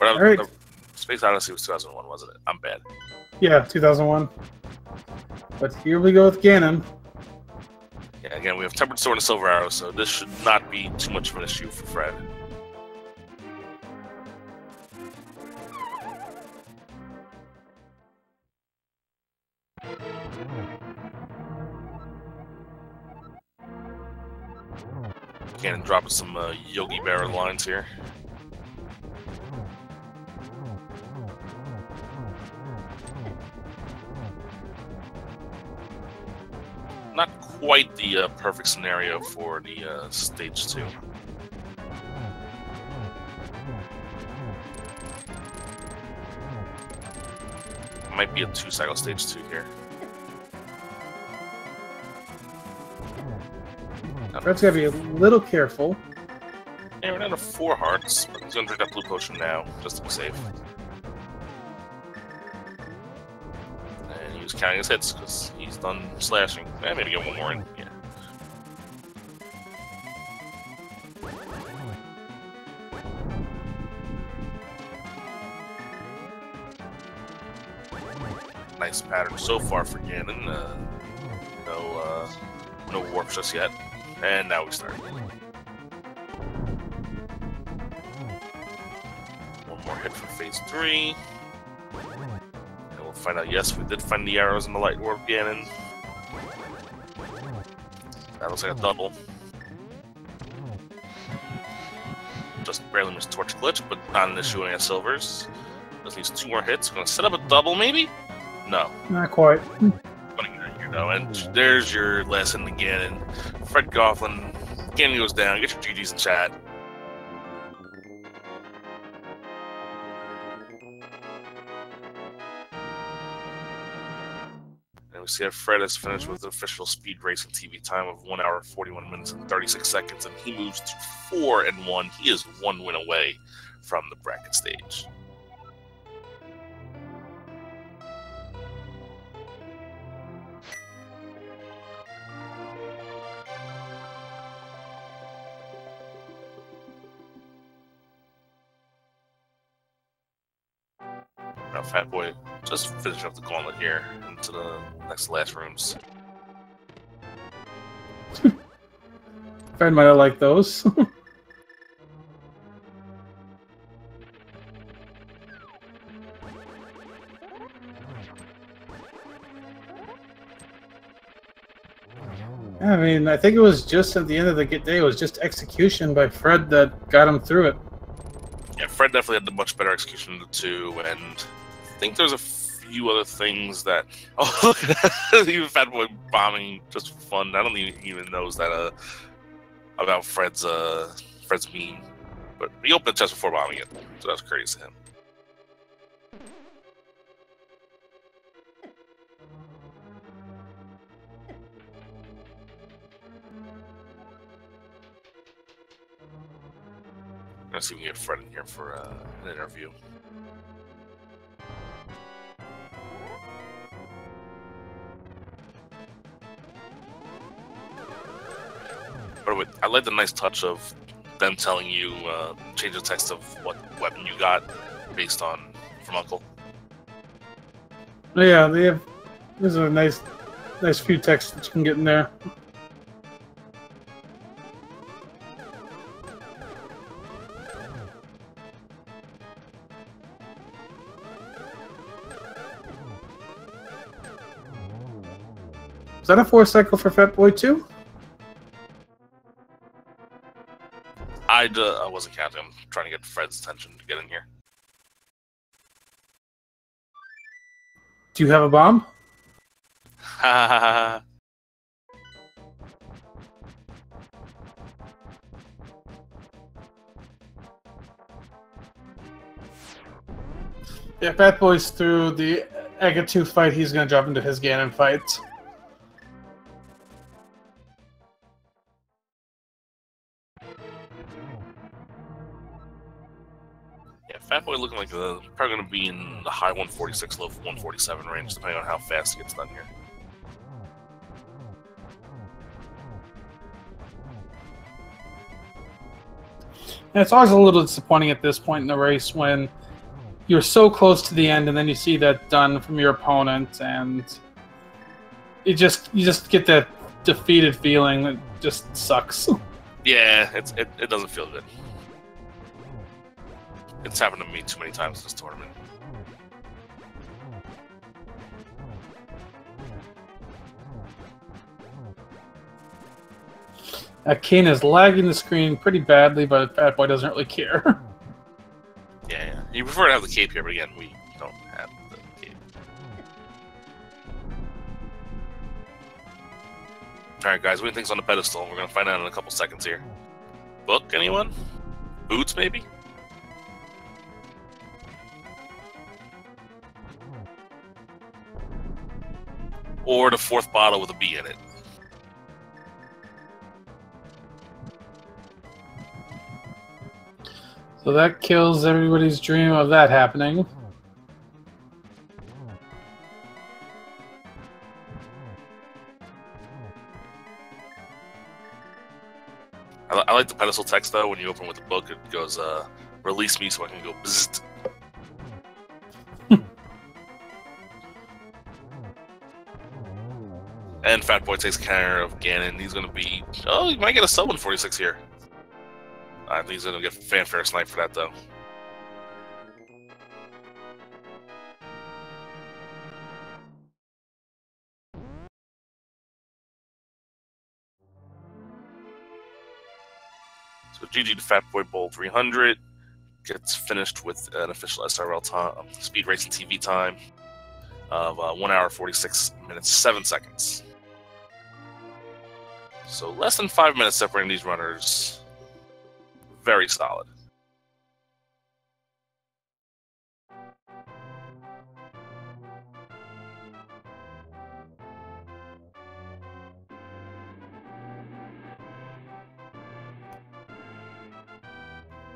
All right. Space Odyssey was 2001, wasn't it? I'm bad. Yeah, 2001. But here we go with Ganon. Yeah, again, we have Tempered Sword and Silver Arrow, so this should not be too much of an issue for Fred. Ganon dropping some Yogi Berra lines here. Not quite the perfect scenario for the stage 2. Might be a 2-cycle stage 2 here. Fred's gotta be a little careful. Yeah, we're down to 4 hearts, but he's gonna drink that blue potion now, just to be safe. And he was counting his hits, because he's done slashing. Maybe get one more in, yeah. Nice pattern so far for Ganon. No warp just yet. And now we start. One more hit for phase 3. And we'll find out, yes, we did find the arrows in the light orb Ganon. That looks like a double. Just barely missed torch glitch, but not an issue against silvers. Just needs 2 more hits. Gonna set up a double, maybe? No. Not quite. You know, and there's your lesson again. fcoughlin, Ganon goes down. Get your GGs in chat. And we see that Fred has finished with the official speed racing TV time of 1 hour, 41 minutes, and 36 seconds, and he moves to 4-1. He is 1 win away from the bracket stage. Now, Fatboy, just finish up the gauntlet here into the next last rooms. Fred might have liked those. I mean, I think it was just at the end of the day, it was just execution by Fred that got him through it. Yeah, Fred definitely had the much better execution of the two, and I think there's a few other things that... Oh, look at that! Even Fatboy bombing just for fun. I don't even knows that about Fred's meme. But he opened the chest before bombing it, so that's crazy to him. Let's see if we can get Fred in here for an interview. By the way, I like the nice touch of them telling you, change the text of what weapon you got based on from Uncle. Yeah, they have. There's a nice few texts that you can get in there. Is that a 4-cycle for Fatboy 2? I wasn't counting. I'm trying to get Fred's attention to get in here. Do you have a bomb? Ha ha ha. Yeah, Fatboy's through the Aga 2 fight. He's going to jump into his Ganon fight. Fatboy looking like probably going to be in the high 146, low 147 range, depending on how fast he gets done here. And it's always a little disappointing at this point in the race when you're so close to the end and then you see that done from your opponent, and you just get that defeated feeling that just sucks. Yeah, it doesn't feel good. It's happened to me too many times in this tournament. Kane is lagging the screen pretty badly, but Fatboy doesn't really care. Yeah. You prefer to have the cape here, but again, we don't have the cape. Alright, guys, what do you think's on the pedestal? We're going to find out in a couple seconds here. Book, anyone? Boots, maybe? Or the 4th bottle with a B in it. So that kills everybody's dream of that happening. I like the pedestal text, though. When you open with the book, it goes, release me so I can go bzzzt. And Fatboy takes care of Ganon. He's going to be... Oh, he might get a sub 146 here. I think he's going to get fanfare snipe for that, though. So GG to Fatboy300. Gets finished with an official SRL time, speed racing TV time of 1 hour 46 minutes 7 seconds. So less than 5 minutes separating these runners. Very solid.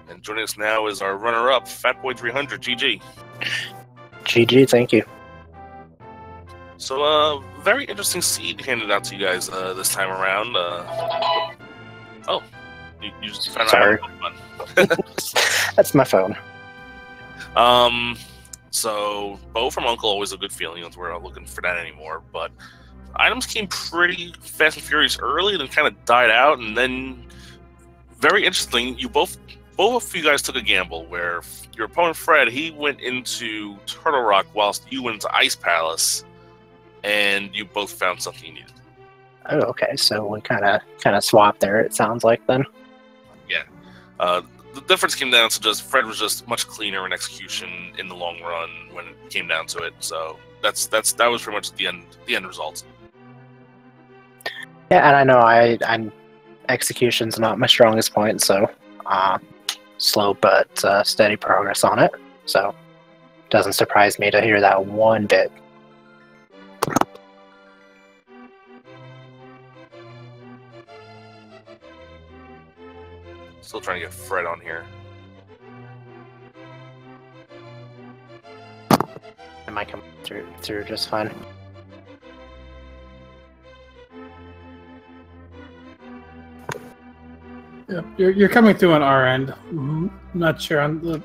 And joining us now is our runner-up, Fatboy300. GG. GG, thank you. So, very interesting seed handed out to you guys this time around. Oh, you just found Sorry. out. That's my phone. So, Bow from Uncle, always a good feeling. We're not looking for that anymore. But items came pretty fast and furious early, then kind of died out, and then very interesting. Both of you guys took a gamble where your opponent Fred, he went into Turtle Rock whilst you went into Ice Palace. And you both found something you needed. Oh, okay. So we kind of swapped there. It sounds like then. Yeah. The difference came down to just Fred was just much cleaner in execution in the long run when it came down to it. So that was pretty much the end result. Yeah, and I know I'm execution's not my strongest point, so slow but steady progress on it. So doesn't surprise me to hear that one bit. Still trying to get Fred on here. It might come through just fine. Yeah, you're coming through on our end. I'm not sure on the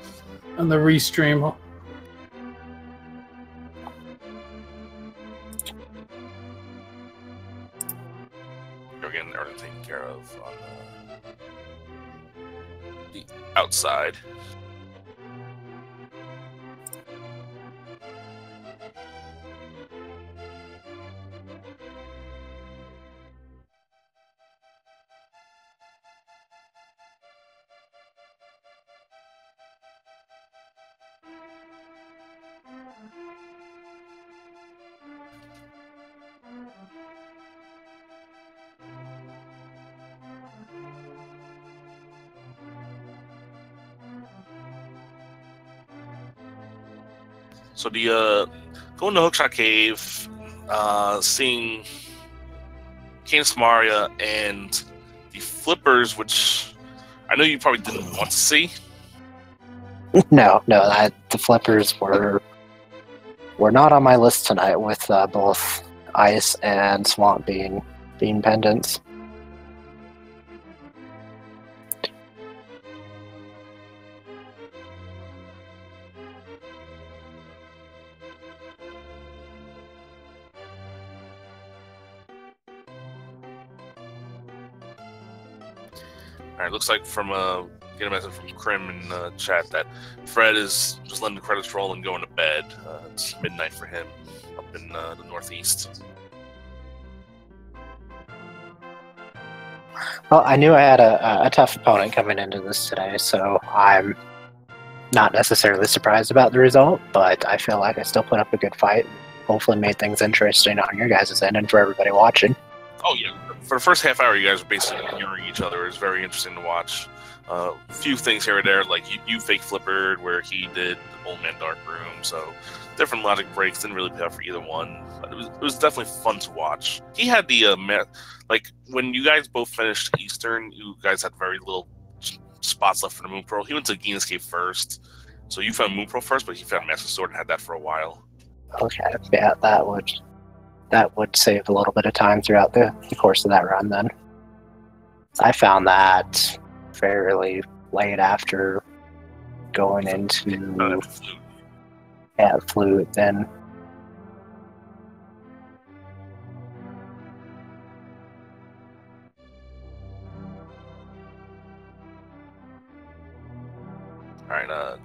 restream. We're getting everything taken care of on the outside. So the going to Hookshot Cave, seeing Kane Samaria and the flippers, which I know you probably didn't want to see. No, the flippers were not on my list tonight with both ice and swamp being pendants. All right, looks like from get a message from Krim in the chat that Fred is just letting the credits roll and going to bed. It's midnight for him up in the Northeast. Well, I knew I had a tough opponent coming into this today, so I'm not necessarily surprised about the result, but I feel like I still put up a good fight. Hopefully made things interesting on your guys' end and for everybody watching. Oh, yeah. For the first half hour, you guys were basically mirroring each other. It was very interesting to watch. A few things here and there, like you fake flippered where he did the Old Man Dark Room, so different logic breaks, didn't really pay off for either one. But it was definitely fun to watch. He had the, like, when you guys both finished Eastern, you guys had very little spots left for the Moon Pearl. He went to Gina's Cave first, so you found Moon Pearl first, but he found Master Sword and had that for a while. Okay, yeah, that would save a little bit of time throughout the course of that run then. I found that fairly late after going into Flute. Flute then.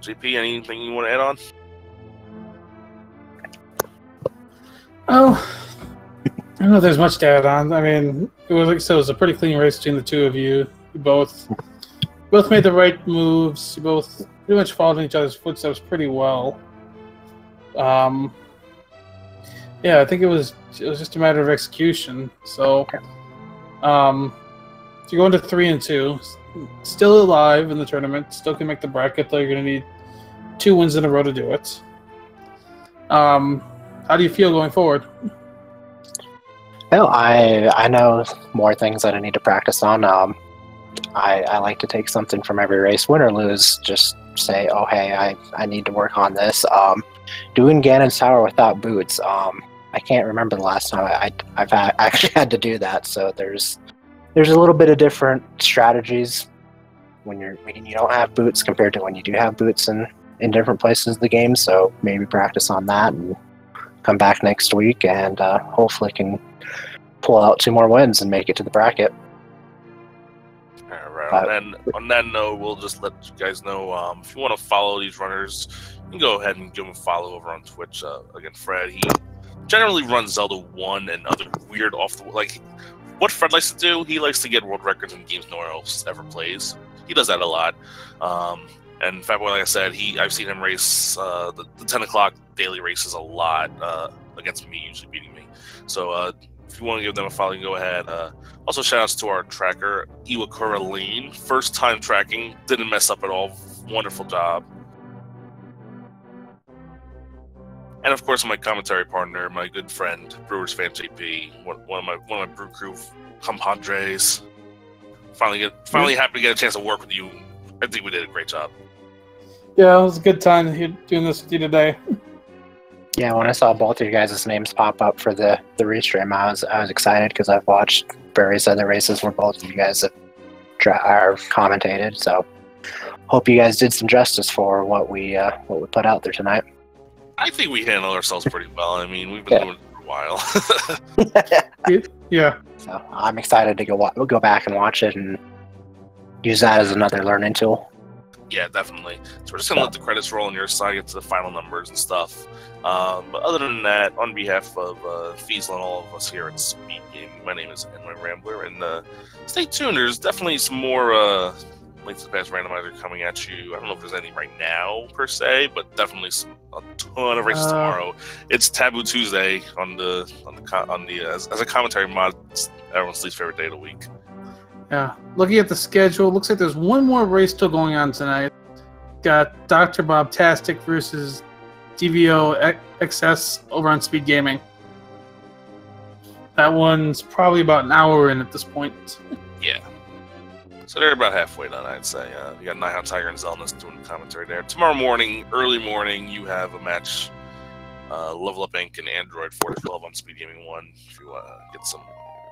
JP, anything you want to add on? Oh, I don't know if there's much to add on. I mean, it was like so. It was a pretty clean race between the two of you. You both made the right moves. You both pretty much followed in each other's footsteps pretty well. Yeah, I think it was just a matter of execution. So, so you go into 3 and 2, still alive in the tournament, still can make the bracket, though you're going to need 2 wins in a row to do it. How do you feel going forward? Well, I know more things that I need to practice on. I like to take something from every race, win or lose. Just say, oh hey, I need to work on this. Doing Ganon's Tower without boots. I can't remember the last time I've actually had to do that. So there's a little bit of different strategies when you don't have boots compared to when you do have boots in different places of the game. So maybe practice on that and come back next week and hopefully can pull out 2 more wins and make it to the bracket. All right. And on that note, we'll just let you guys know if you want to follow these runners, you can go ahead and give them a follow over on Twitch. Again, Fred, he generally runs Zelda 1 and other weird what Fred likes to do. He likes to get world records in games no one else ever plays. He does that a lot. And Fatboy, like I said, I've seen him race the 10 o'clock daily races a lot against me, usually beating me. So if you want to give them a follow, you can go ahead. Also, shout outs to our tracker, fcoughlin. First time tracking, didn't mess up at all. Wonderful job. And of course, my commentary partner, my good friend, Brewers fan JP, one of my brew crew compadres. Finally happy to get a chance to work with you. I think we did a great job. Yeah, it was a good time doing this with you today. Yeah, when I saw both of you guys' names pop up for the restream, I was excited because I've watched various other races where both of you guys have commentated. So, hope you guys did some justice for what we put out there tonight. I think we handled ourselves pretty well. I mean, we've been doing it for a while. Yeah. So I'm excited to go back and watch it and use that as another learning tool. Yeah, definitely. So we're just going to let the credits roll on your side, get to the final numbers and stuff. But other than that, on behalf of fcoughlin and all of us here at Speed Gaming, my name is NY Rambler, and stay tuned. There's definitely some more Link to the Past Randomizer coming at you. I don't know if there's any right now, per se, but definitely a ton of races tomorrow. It's Taboo Tuesday as a commentary mod. It's everyone's least favorite day of the week. Yeah, looking at the schedule, looks like there's one more race still going on tonight. Got Dr. Bob-tastic versus DVO XS over on Speed Gaming. That one's probably about an hour in at this point. Yeah. So they're about halfway done, I'd say. You got Nighthawk Tiger and Zelda doing the commentary there. Tomorrow morning, early morning, you have a match. Level Up Inc. and Android 4-12 on Speed Gaming 1 if you get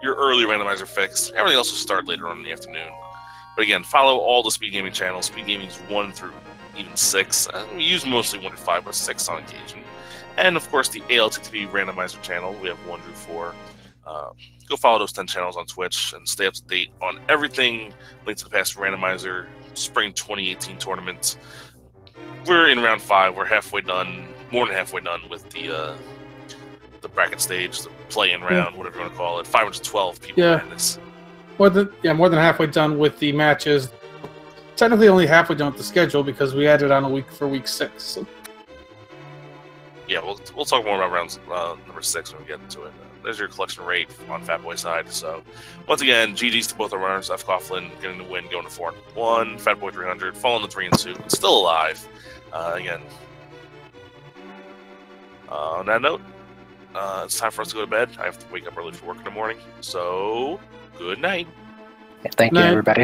your early randomizer fix. Everything else will start later on in the afternoon. But again, follow all the Speed Gaming channels. Speed Gaming's 1 through even 6. We use mostly 1 to 5, but 6 on occasion. And of course, the ALTTPR randomizer channel. We have 1 through 4. Go follow those 10 channels on Twitch and stay up to date on everything Link to the Past Randomizer Spring 2018 tournament. We're in round 5. We're halfway done, more than halfway done with the bracket stage, the play-in round, whatever you want to call it. 512 people in this. More than halfway done with the matches. Technically, only halfway done with the schedule because we added on a week for week 6. So. Yeah, we'll talk more about rounds number 6 when we get into it. There's your collection rate on Fatboy side. So, once again, GG's to both our runners. fcoughlin getting the win, going to 4-1. Fatboy300 falling to 3-2, but still alive. Again, on that note, it's time for us to go to bed. I have to wake up early for work in the morning. So, good night. Thank you, everybody.